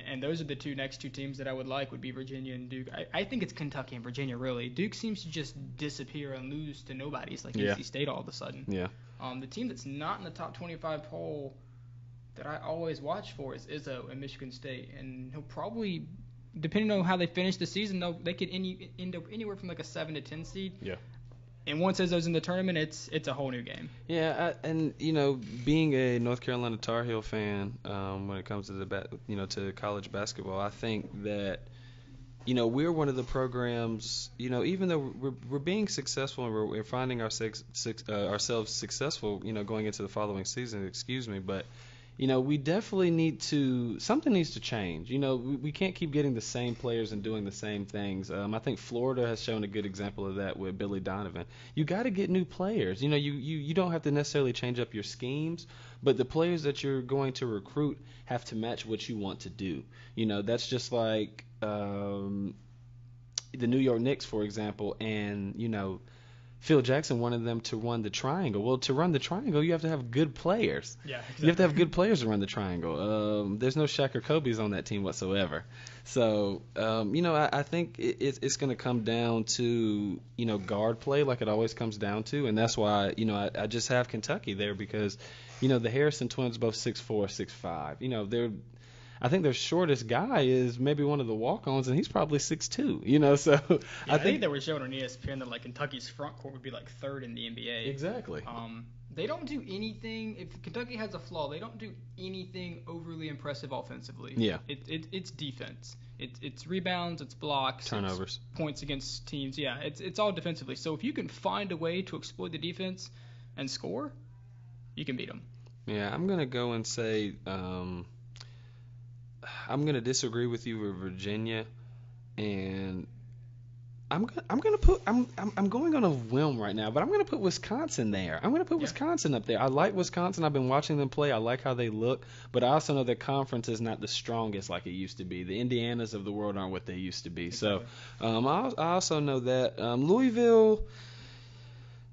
And those are the next two teams that I would like would be Virginia and Duke. I think it's Kentucky and Virginia, really. Duke seems to just disappear and lose to nobodies like NC State all of a sudden. Yeah. The team that's not in the top 25 poll that I always watch for is Izzo and Michigan State. And he'll probably, depending on how they finish the season, they could end up anywhere from like a 7 to 10 seed. Yeah. And once Izzo's in the tournament, it's a whole new game. Yeah, and being a North Carolina Tar Heel fan, when it comes to to college basketball, I think that we're one of the programs. Even though we're being successful and we're finding ourselves successful, going into the following season. Excuse me, but. We definitely something needs to change. We can't keep getting the same players and doing the same things. I think Florida has shown a good example of that with Billy Donovan. You got to get new players. You don't have to necessarily change up your schemes, but the players that you're going to recruit have to match what you want to do. That's just like the New York Knicks, for example, and Phil Jackson wanted them to run the triangle. Well, to run the triangle, you have to have good players. Yeah, exactly. You have to have good players to run the triangle. There's no Shaq or Kobe's on that team whatsoever. So, I think it's going to come down to, guard play like it always comes down to. And that's why, I just have Kentucky there because, the Harrison twins both 6'4", 6'5". I think their shortest guy is maybe one of the walk-ons, and he's probably 6'2". So I think they were showing on ESPN that like Kentucky's front court would be like third in the NBA. Exactly. They don't do anything. If Kentucky has a flaw, they don't do anything overly impressive offensively. Yeah. It's defense. It's rebounds. It's blocks. Turnovers. It's points against teams. Yeah. It's all defensively. So if you can find a way to exploit the defense and score, you can beat them. Yeah, I'm gonna go and say. I'm going to disagree with you with Virginia, and I'm going on a whim right now, but I'm going to put Wisconsin there. I'm going to put Wisconsin up there. I like Wisconsin. I've been watching them play. I like how they look, but I also know their conference is not the strongest like it used to be. The Indianas of the world aren't what they used to be. So I also know that Louisville.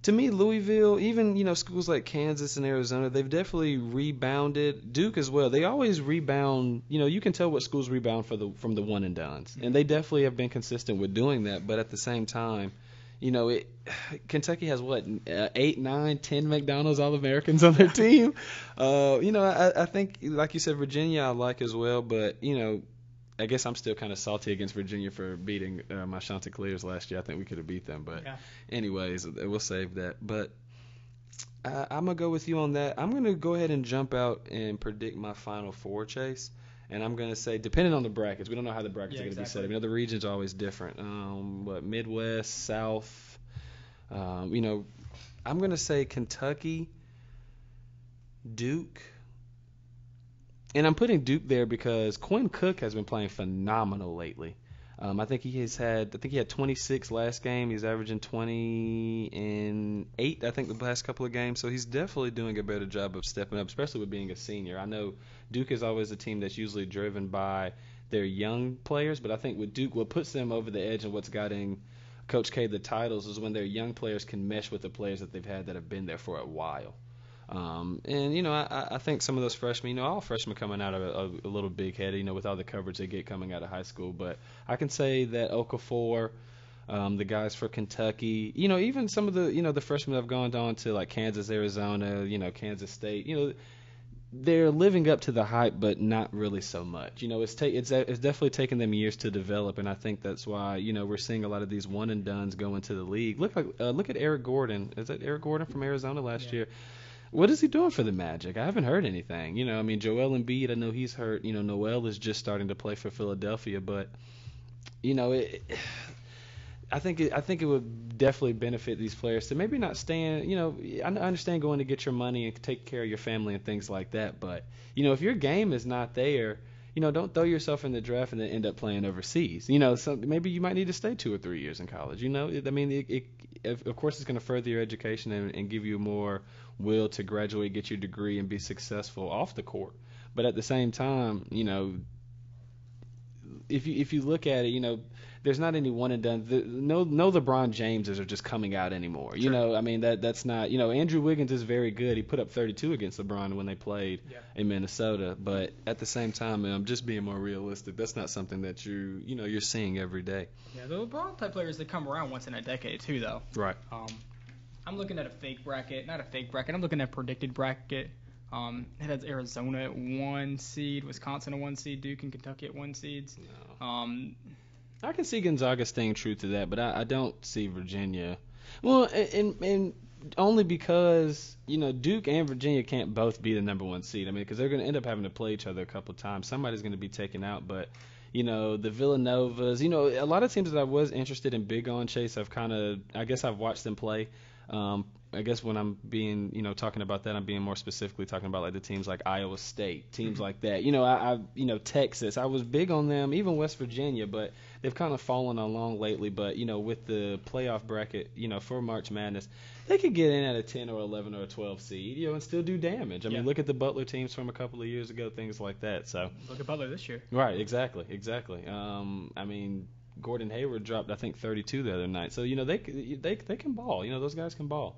To me, Louisville, even schools like Kansas and Arizona, they've definitely rebounded. Duke as well. They always rebound. You can tell what schools rebound from the one and dones, and they definitely have been consistent with doing that. But at the same time, Kentucky has 8, 9, 10 McDonald's All-Americans on their team. I think, like you said, Virginia I like as well, but I guess I'm still kind of salty against Virginia for beating my Chanticleers last year. I think we could have beat them. But anyways, we'll save that. But I'm going to go with you on that. I'm going to go ahead and jump out and predict my Final Four, Chase. And I'm going to say, depending on the brackets, we don't know how the brackets are going to be set up. The region's always different. Midwest, South. I'm going to say Kentucky, Duke. And I'm putting Duke there because Quinn Cook has been playing phenomenal lately. I think he had 26 last game. He's averaging 20 and 8, I think, the last couple of games. So he's definitely doing a better job of stepping up, especially with being a senior. I know Duke is always a team that's usually driven by their young players, but I think with Duke, what puts them over the edge and what's gotten Coach K the titles is when their young players can mesh with the players that they've had that have been there for a while. I think some of those freshmen, all freshmen coming out of a little big-headed, with all the coverage they get coming out of high school. But I can say that Okafor, the guys for Kentucky, even some of the freshmen that have gone on to like Kansas, Arizona, Kansas State, they're living up to the hype, but not really so much. It's definitely taken them years to develop, and I think that's why we're seeing a lot of these one and dones go into the league. Look at Eric Gordon. Is that Eric Gordon from Arizona last year? What is he doing for the Magic? I haven't heard anything. Joel Embiid, I know he's hurt. Noel is just starting to play for Philadelphia, but I think it would definitely benefit these players to maybe not stand. I understand going to get your money and take care of your family and things like that, but if your game is not there, don't throw yourself in the draft and then end up playing overseas. Maybe you might need to stay 2 or 3 years in college. Of course, it's going to further your education and give you more will to graduate, get your degree, and be successful off the court. But at the same time, if you look at it, there's not any one and done. No LeBron Jameses are just coming out anymore. You Sure. know, I mean that's not. Andrew Wiggins is very good. He put up 32 against LeBron when they played in Minnesota. But at the same time, I'm just being more realistic. That's not something that you're seeing every day. Yeah, the LeBron type players, they come around once in a decade too, though. Right. I'm looking at a fake bracket, not a fake bracket. I'm looking at a predicted bracket. It has Arizona at 1 seed, Wisconsin at 1 seed, Duke and Kentucky at 1 seeds. No. I can see Gonzaga staying true to that, but I don't see Virginia. Well, and only because Duke and Virginia can't both be the number 1 seed. I mean, because they're going to end up having to play each other a couple times. Somebody's going to be taken out, but the Villanovas. A lot of teams that I was interested in big on, Chase. I guess I've watched them play. I guess when I'm being, talking about that, I'm being more specifically talking about like the teams like Iowa State, teams like that. Texas. I was big on them, even West Virginia, but they've kind of fallen along lately. But with the playoff bracket, for March Madness, they could get in at a 10 or 11 or a 12 seed, and still do damage. I mean, look at the Butler teams from a couple of years ago, things like that. So look at Butler this year. Right. Exactly. I mean, Gordon Hayward dropped, I think, 32 the other night. So they can ball. Those guys can ball.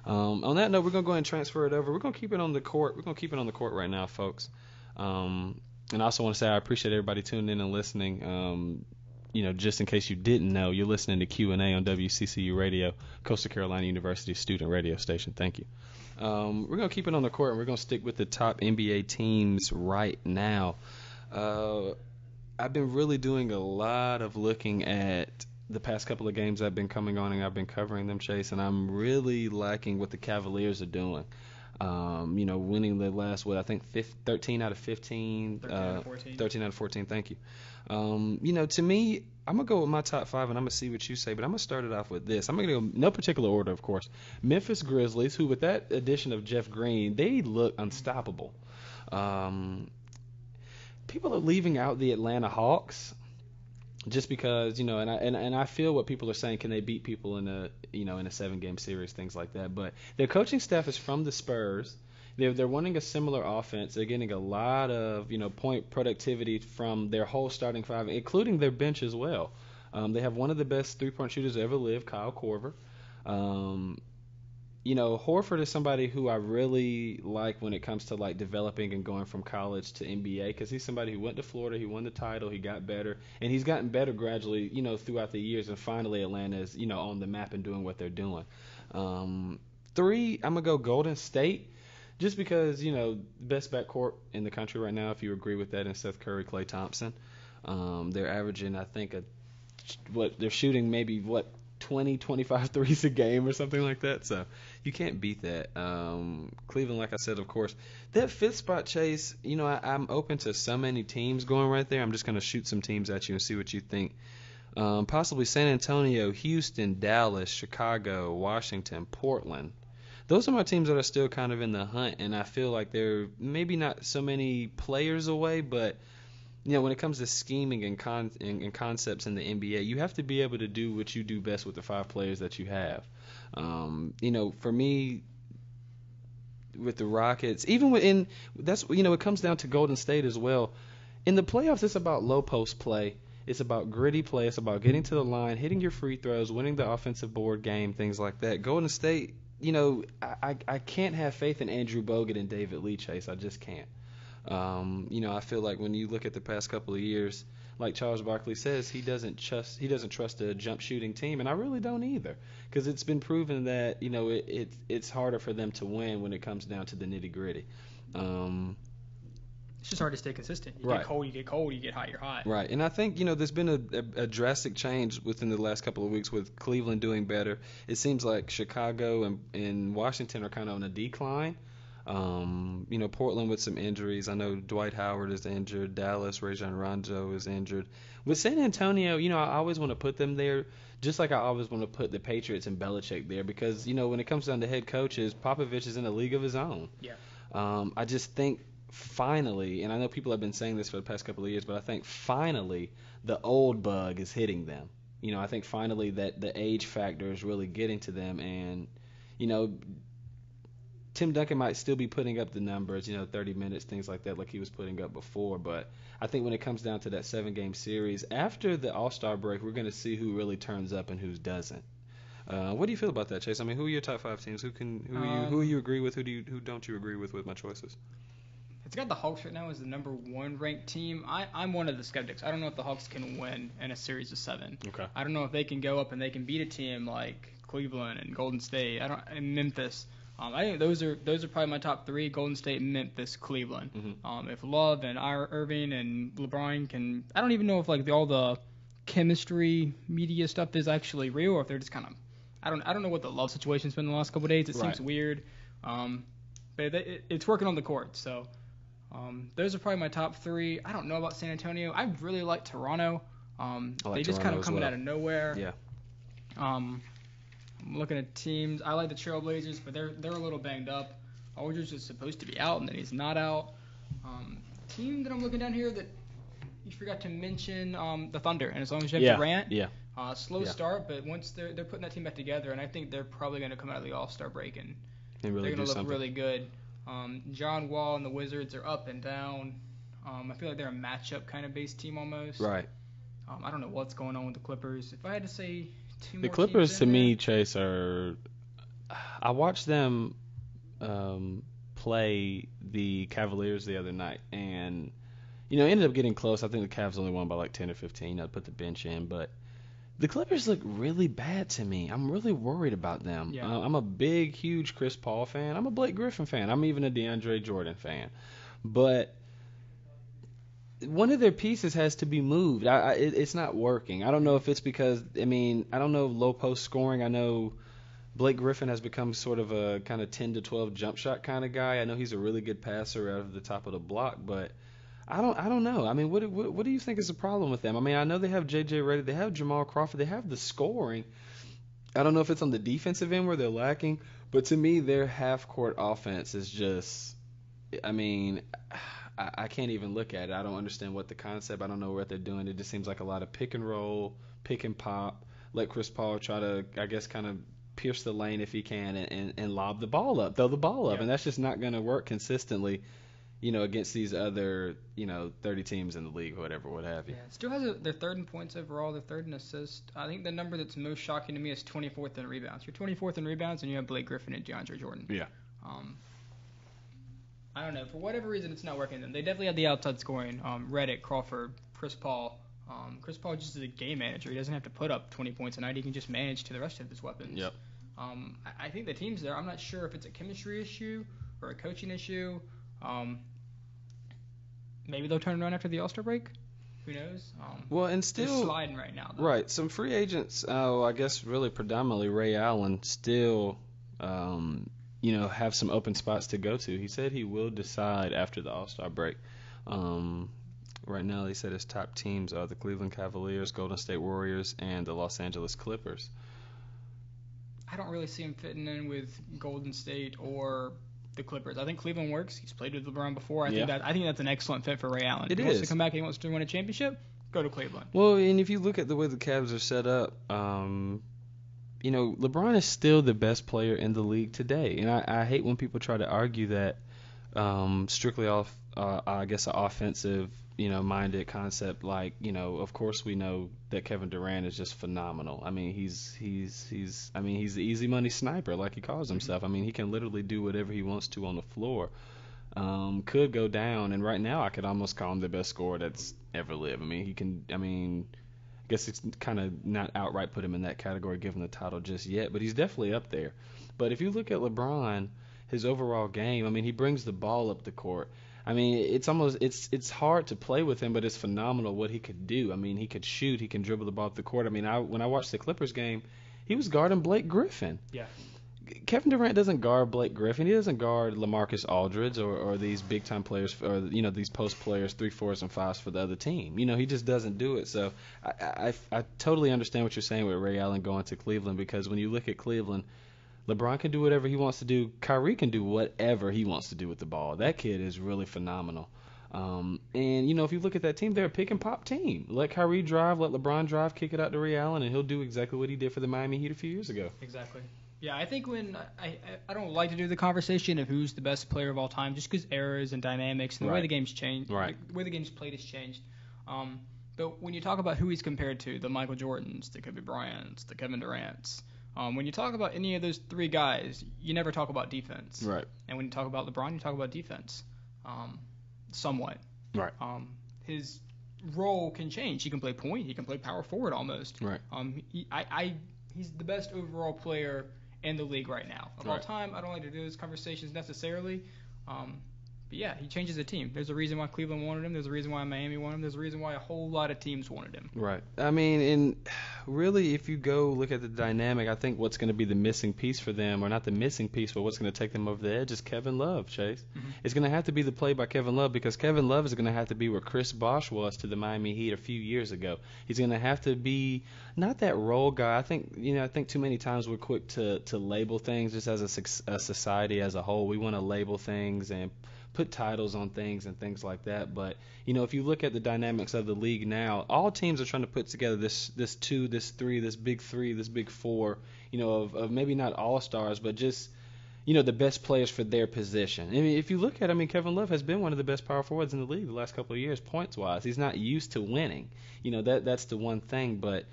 On that note, we're going to go ahead and transfer it over. We're going to keep it on the court. We're going to keep it on the court right now, folks. And I also want to say I appreciate everybody tuning in and listening. Just in case you didn't know, you're listening to Q&A on W.C.C.U. Radio, Coastal Carolina University student radio station. Thank you. We're going to keep it on the court, and we're going to stick with the top NBA teams right now. I've been really doing a lot of looking at the past couple of games I've been coming on, and I've been covering them, Chase, and I'm really liking what the Cavaliers are doing. Winning the last, 13 out of 15. 13 out of 14. 13 out of 14, thank you. To me, I'm going to go with my top 5, and I'm going to see what you say, but I'm going to start it off with this. I'm going to go, no particular order, of course. Memphis Grizzlies, who with that addition of Jeff Green, they look unstoppable. People are leaving out the Atlanta Hawks. Just because, and I feel what people are saying, can they beat people in a 7-game series, things like that. But their coaching staff is from the Spurs. They're running a similar offense. They're getting a lot of, point productivity from their whole starting 5, including their bench as well. They have one of the best 3-point shooters to ever live, Kyle Korver. Horford is somebody who I really like when it comes to like developing and going from college to NBA, because he's somebody who went to Florida, he won the title, he got better, and he's gotten better gradually, throughout the years, and finally Atlanta is, on the map and doing what they're doing. 3, I'm gonna go Golden State, just because best backcourt in the country right now, if you agree with that, in Seth Curry, Klay Thompson. They're averaging, I think, they're shooting maybe 20, 25 threes a game or something like that. So you can't beat that. Cleveland, like I said, of course. That 5th spot, Chase, I'm open to so many teams going right there. I'm just going to shoot some teams at you and see what you think. Possibly San Antonio, Houston, Dallas, Chicago, Washington, Portland. Those are my teams that are still kind of in the hunt, and I feel like they're maybe not so many players away, but when it comes to scheming and concepts in the NBA, you have to be able to do what you do best with the 5 players that you have. For me, with the Rockets, it comes down to Golden State as well. In the playoffs, it's about low post play. It's about gritty play. It's about getting to the line, hitting your free throws, winning the offensive board game, things like that. Golden State, I can't have faith in Andrew Bogut and David Lee, Chase. I just can't. I feel like when you look at the past couple of years, like Charles Barkley says, he doesn't trust a jump shooting team, and I really don't either, because it's been proven that it's harder for them to win when it comes down to the nitty gritty. It's just hard to stay consistent. You Right. get cold, you get cold. You get hot, you're hot. Right, and I think there's been a drastic change within the last couple of weeks with Cleveland doing better. It seems like Chicago and Washington are kind of on a decline. Portland with some injuries. I know Dwight Howard is injured. Dallas, Rajon Rondo is injured. With San Antonio, I always want to put them there, just like I always want to put the Patriots and Belichick there, because, when it comes down to head coaches, Popovich is in a league of his own. Yeah. I just think finally, and I know people have been saying this for the past couple of years, but I think finally the old bug is hitting them. I think finally that the age factor is really getting to them, and, Tim Duncan might still be putting up the numbers, 30 minutes, things like that, like he was putting up before. But I think when it comes down to that 7-game series, after the All-Star break, we're going to see who really turns up and who doesn't. What do you feel about that, Chase? I mean, who are your top 5 teams? Who you agree with? Who don't you agree with my choices? It's got the Hawks right now as the number 1 ranked team. I'm one of the skeptics. I don't know if the Hawks can win in a series of 7. Okay. I don't know if they can go up and they can beat a team like Cleveland and Golden State. And Memphis. I think those are probably my top 3: Golden State, Memphis, Cleveland. Mm-hmm. If Love and Irving and LeBron can, I don't even know if like all the chemistry media stuff is actually real, or if they're just kind of, I don't know what the Love situation's been the last couple of days. It seems weird, but it's working on the court. So those are probably my top 3. I don't know about San Antonio. I really like Toronto. They just kind of coming out of nowhere. Yeah. I'm looking at teams. I like the Trailblazers, but they're a little banged up. Aldridge is supposed to be out, and then he's not out. Team that I'm looking down here that you forgot to mention, the Thunder. And as long as you have Durant, slow start, but once they're putting that team back together, and I think they're probably going to come out of the All-Star break and really they're going to look something. really good. John Wall and the Wizards are up and down. I feel like they're a matchup kind of based team almost. Right. I don't know what's going on with the Clippers. If I had to say two more The Clippers teams to me, there, Chase, are. I watched them play the Cavaliers the other night, and ended up getting close. I think the Cavs only won by like 10 or 15. I put the bench in, but the Clippers look really bad to me. I'm really worried about them. Yeah. I'm a big, huge Chris Paul fan. I'm a Blake Griffin fan. I'm even a DeAndre Jordan fan. But one of their pieces has to be moved. It's not working. I don't know if it's because, I don't know low post scoring. I know Blake Griffin has become sort of a kind of 10 to 12 jump shot kind of guy. I know he's a really good passer out of the top of the block, but I don't know. What do you think is the problem with them? I know they have J.J. Redick, they have Jamal Crawford, they have the scoring. I don't know if it's on the defensive end where they're lacking, but to me, their half-court offense is just, I can't even look at it. I don't understand what the concept. I don't know what they're doing. It just seems like a lot of pick and roll, pick and pop. Let Chris Paul try to, I guess, kind of pierce the lane if he can and lob the ball up, throw the ball up, Yeah. and that's just not going to work consistently. Against these other, 30 teams in the league, whatever, what have you. Yeah, still has their 3rd in points overall, their 3rd in assists. I think the number that's most shocking to me is 24th in rebounds. You're 24th in rebounds, and you have Blake Griffin and DeAndre Jordan. Yeah. I don't know. For whatever reason, it's not working. They definitely have the outside scoring. Redick, Crawford, Chris Paul. Chris Paul just is a game manager. He doesn't have to put up 20 points a night. He can just manage to the rest of his weapons. Yep. I think the team's there. I'm not sure if it's a chemistry issue or a coaching issue. Maybe they'll turn around after the All-Star break. Who knows? And still they're sliding right now, though. Right. Some free agents. I guess really predominantly Ray Allen still, have some open spots to go to. He said he will decide after the All-Star break. Right now, he said his top teams are the Cleveland Cavaliers, Golden State Warriors, and the Los Angeles Clippers. I don't really see him fitting in with Golden State or the Clippers. I think Cleveland works. He's played with LeBron before. I think that's an excellent fit for Ray Allen. He wants to come back and he wants to win a championship, go to Cleveland. Well, and if you look at the way the Cavs are set up, LeBron is still the best player in the league today. And I hate when people try to argue that strictly off, I guess, an offensive, minded concept. Like, of course we know that Kevin Durant is just phenomenal. He's the easy money sniper, like he calls himself. He can literally do whatever he wants to on the floor. Could go down, and right now I could almost call him the best scorer that's ever lived. He can. I guess it's kind of not outright put him in that category, give him the title just yet, but he's definitely up there. But if you look at LeBron, his overall game, he brings the ball up the court. It's hard to play with him, but it's phenomenal what he could do. He could shoot, he can dribble the ball up the court. When I watched the Clippers game, he was guarding Blake Griffin. Yeah. Kevin Durant doesn't guard Blake Griffin. He doesn't guard LaMarcus Aldridge or these big time players or these post players, 3, 4s, and 5s for the other team. He just doesn't do it. So I totally understand what you're saying with Ray Allen going to Cleveland, because when you look at Cleveland, LeBron can do whatever he wants to do. Kyrie can do whatever he wants to do with the ball. That kid is really phenomenal. And if you look at that team, they're a pick and pop team. Let Kyrie drive, let LeBron drive, kick it out to Ray Allen, and he'll do exactly what he did for the Miami Heat a few years ago. Exactly. Yeah, I think when I don't like to do the conversation of who's the best player of all time, just because eras and dynamics and the way Right. the game's changed, Right. the way the game's played has changed. But when you talk about who he's compared to, the Michael Jordans, the Kobe Bryants, the Kevin Durant's, when you talk about any of those three guys, you never talk about defense. Right. And when you talk about LeBron, you talk about defense, somewhat. Right. His role can change. He can play point. He can play power forward almost. Right. He's the best overall player in the league right now. Of all Right. time, I don't like to do those conversations necessarily. But yeah, he changes the team. There's a reason why Cleveland wanted him. There's a reason why Miami wanted him. There's a reason why a whole lot of teams wanted him. Right. I mean, and really, if you go look at the dynamic, I think what's going to be the missing piece for them, or not the missing piece, but what's going to take them over the edge is Kevin Love, Chase. Mm-hmm. It's going to have to be the play by Kevin Love, because Kevin Love is going to have to be where Chris Bosh was to the Miami Heat a few years ago. He's going to have to be not that role guy. I think too many times we're quick to label things just as a society as a whole. We want to label things and put titles on things and things like that. But, if you look at the dynamics of the league now, all teams are trying to put together this two, this three, this big three, this big four, of maybe not all-stars, but just, the best players for their position. I mean, if you look at it, Kevin Love has been one of the best power forwards in the league the last couple of years, points-wise. He's not used to winning. That's the one thing. But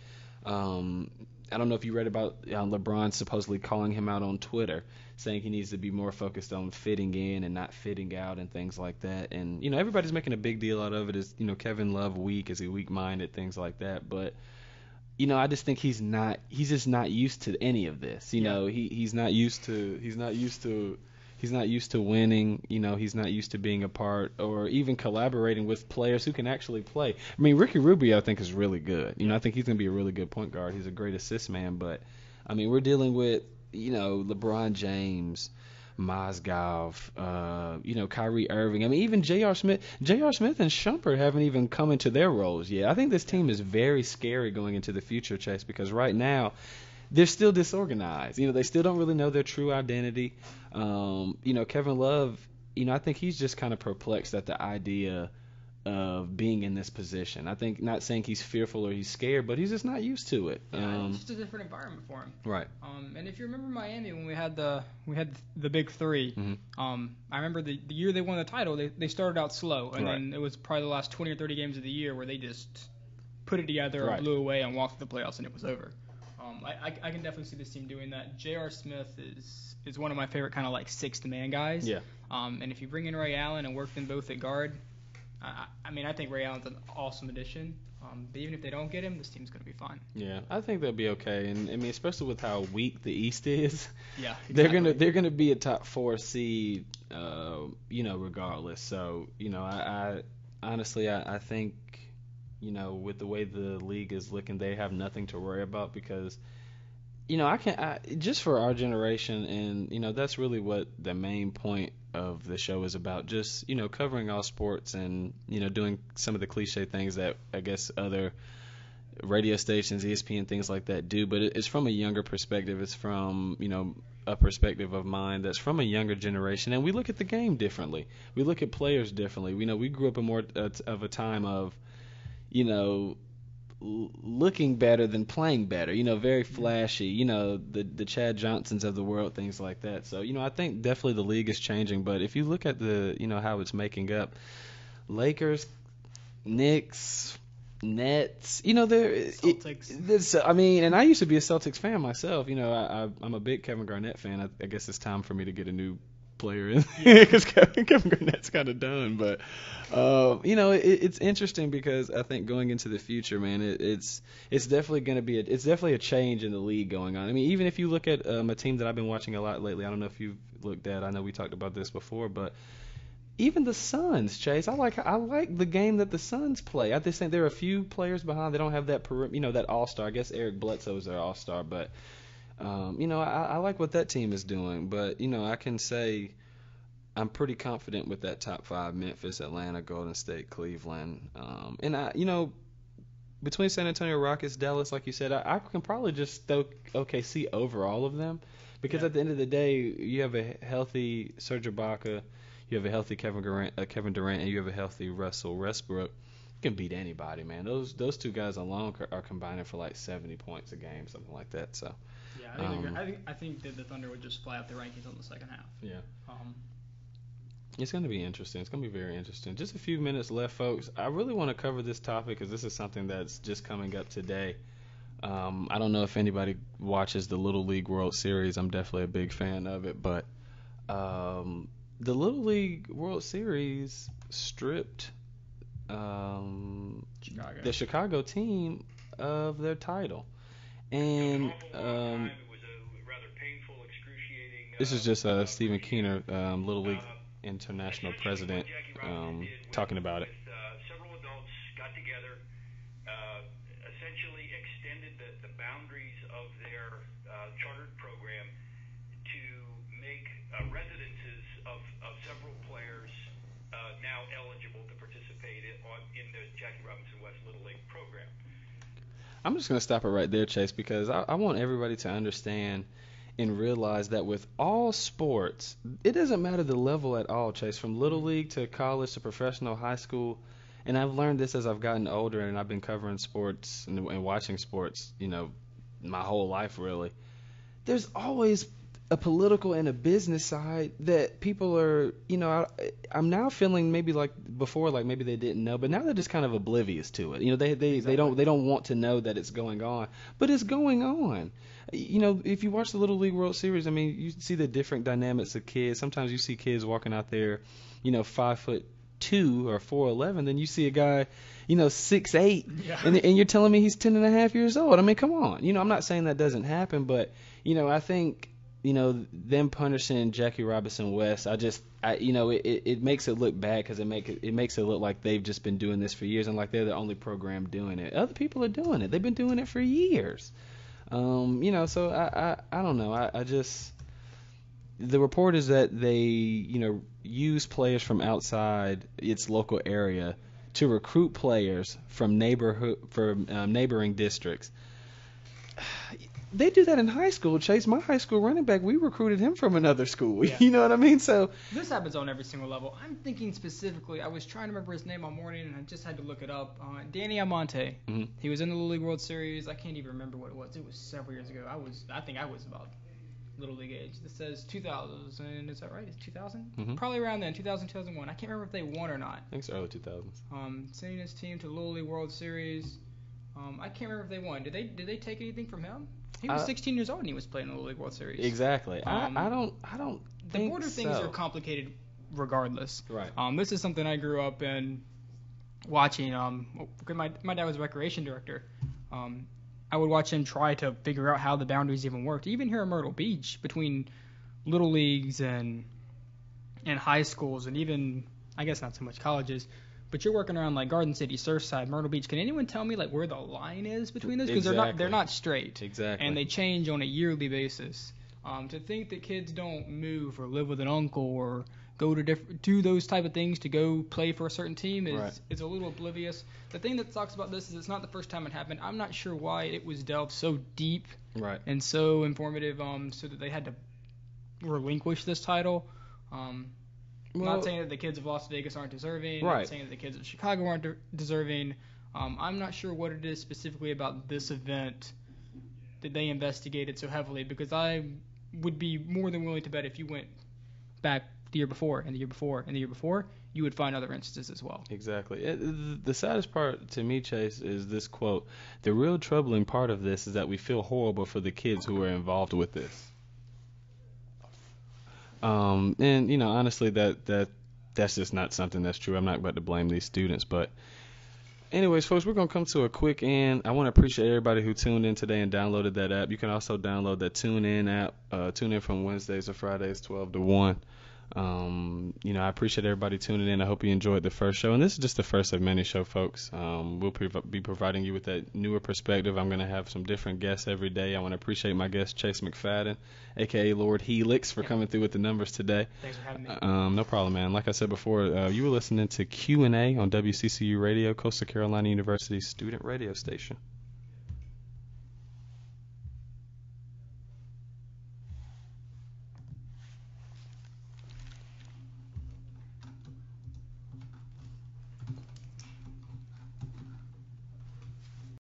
I don't know if you read about LeBron supposedly calling him out on Twitter, saying he needs to be more focused on fitting in and not fitting out and things like that. And, everybody's making a big deal out of it. Is Kevin Love weak? Is he weak-minded? Things like that. But, I just think he's just not used to any of this. He's not used to winning. He's not used to being a part or even collaborating with players who can actually play. I mean, Ricky Rubio, I think, is really good. I think he's going to be a really good point guard. He's a great assist man. But, we're dealing with, LeBron James, Mozgov, Kyrie Irving. Even J.R. Smith. J.R. Smith and Shumpert haven't even come into their roles yet. I think this team is very scary going into the future, Chase, because right now they're still disorganized. They still don't really know their true identity. Kevin Love, I think he's just kind of perplexed at the idea of being in this position. I think, not saying he's fearful or he's scared, but he's just not used to it. It's just a different environment for him. Right. And if you remember Miami when we had the big three, Mm-hmm. I remember the year they won the title, they started out slow, and Right. then it was probably the last 20 or 30 games of the year where they just put it together, Right. blew away, and walked to the playoffs, and it was over. I can definitely see this team doing that. J.R. Smith is one of my favorite kind of like sixth man guys. Yeah. And if you bring in Ray Allen and work them both at guard, I think Ray Allen's an awesome addition. But even if they don't get him, this team's going to be fine. Yeah, I think they'll be okay. And especially with how weak the East is, Yeah, exactly. they're gonna be a top 4 seed, regardless. So, I honestly think, with the way the league is looking, they have nothing to worry about because, just for our generation, and that's really what the main point of the show is about, just covering all sports and doing some of the cliche things that I guess other radio stations, ESPN, things like that do, but it's from a younger perspective. It's from a perspective of mine that's from a younger generation, and we look at the game differently. We look at players differently. We grew up in more of a time of looking better than playing better, very flashy, the Chad Johnsons of the world, things like that. So, I think definitely the league is changing, but if you look at the, how it's making up, Lakers, Knicks, Nets, Celtics. And I used to be a Celtics fan myself. I'm a big Kevin Garnett fan. I guess it's time for me to get a new player in because Kevin Garnett's kind of done. But it's interesting because I think going into the future, man, it's definitely going to be it's definitely a change in the league going on. Even if you look at a team that I've been watching a lot lately, I don't know if you've looked at. I know we talked about this before, but even the Suns, Chase, I like the game that the Suns play. I just think there are a few players behind. They don't have that that all-star. I guess Eric Bledsoe is their all-star, but I like what that team is doing. But I can say I'm pretty confident with that top 5: Memphis, Atlanta, Golden State, Cleveland, and between San Antonio, Rockets, Dallas, like you said, I can probably just stoke OKC over all of them because at the end of the day, you have a healthy Serge Ibaka. You have a healthy Kevin Durant, and you have a healthy Russell Westbrook. You can beat anybody, man. Those two guys alone are combining for like 70 points a game, something like that. So, I think that the Thunder would just fly up the rankings on the second half. Yeah. Um, It's going to be interesting. It's going to be very interesting. Just a few minutes left, folks. I really want to cover this topic because this is something that's just coming up today. I don't know if anybody watches the Little League World Series. I'm definitely a big fan of it, but the Little League World Series stripped the Chicago team of their title. And this is just Stephen Keener, Little League International President, talking about it. Several adults got together, essentially extended the boundaries of their chartered program to make residences of several players now eligible to participate in the Jackie Robinson West Little League program. I'm just going to stop it right there, Chase, because I want everybody to understand and realize that with all sports, it doesn't matter the level at all, Chase, from Little League to college to professional, high school. And I've learned this as I've gotten older and I've been covering sports and watching sports, my whole life, really. There's always a political and a business side that people are, I'm now feeling maybe like before, like maybe they didn't know, but now they're just kind of oblivious to it. They don't want to know that it's going on, but it's going on. If you watch the Little League World Series, I mean, you see the different dynamics of kids. Sometimes you see kids walking out there, 5'2" or 4'11", then you see a guy, 6'8", yeah. and you're telling me he's 10.5 years old. I mean, come on. I'm not saying that doesn't happen, but I think them punishing Jackie Robinson West, it makes it look bad because it makes it look like they've just been doing this for years and like they're the only program doing it. Other people are doing it. They've been doing it for years. So I don't know. The report is that they, use players from outside its local area to recruit players from neighboring districts. They do that in high school, Chase. My high school running back, we recruited him from another school. Yeah. You know what I mean? So this happens on every single level. I'm thinking specifically, I was trying to remember his name all morning, and I just had to look it up. Danny Almonte. Mm-hmm. He was in the Little League World Series. I can't even remember what it was. It was several years ago. I think I was about Little League age. This says 2000. Is that right? It's 2000? Mm-hmm. Probably around then, 2000, 2001. I can't remember if they won or not. I think it's early 2000s. Sending his team to the Little League World Series. I can't remember if they won. Did they take anything from him? He was 16 years old and he was playing in the Little League World Series. Exactly. I don't The border things are complicated regardless. Right. This is something I grew up in watching. My dad was a recreation director. I would watch him try to figure out how the boundaries even worked. Even here in Myrtle Beach, between little leagues and high schools, and even, I guess not so much colleges, but you're working around like Garden City, Surfside, Myrtle Beach. Can anyone tell me like where the line is between those? Because they're not straight. Exactly. And they change on a yearly basis. To think that kids don't move or live with an uncle or go to do those type of things to go play for a certain team is a little oblivious. The thing that sucks about this is it's not the first time it happened. I'm not sure why it was delved so deep and so informative, so that they had to relinquish this title. Not saying that the kids of Las Vegas aren't deserving. Not saying that the kids of Chicago aren't deserving. I'm not sure what it is specifically about this event that they investigated so heavily, because I would be more than willing to bet if you went back the year before and the year before and the year before, you would find other instances as well. Exactly. The saddest part to me, Chase, is this quote. The real troubling part of this is that we feel horrible for the kids who are involved with this. And honestly, that's just not something that's true. I'm not about to blame these students, but anyways, folks, we're gonna come to a quick end. I want to appreciate everybody who tuned in today and downloaded that app. You can also download that TuneIn app. Tune in from Wednesdays to Fridays, 12 to 1. I appreciate everybody tuning in. I hope you enjoyed the first show, and this is just the first of many shows, folks. We'll be providing you with that newer perspective. I'm going to have some different guests every day. I want to appreciate my guest Chase McFadden, aka Lord Helix, for coming through with the numbers today. Thanks for having me. No problem, man. Like I said before, you were listening to Q&A on W.C.C.U Radio, Coastal Carolina University's student radio station.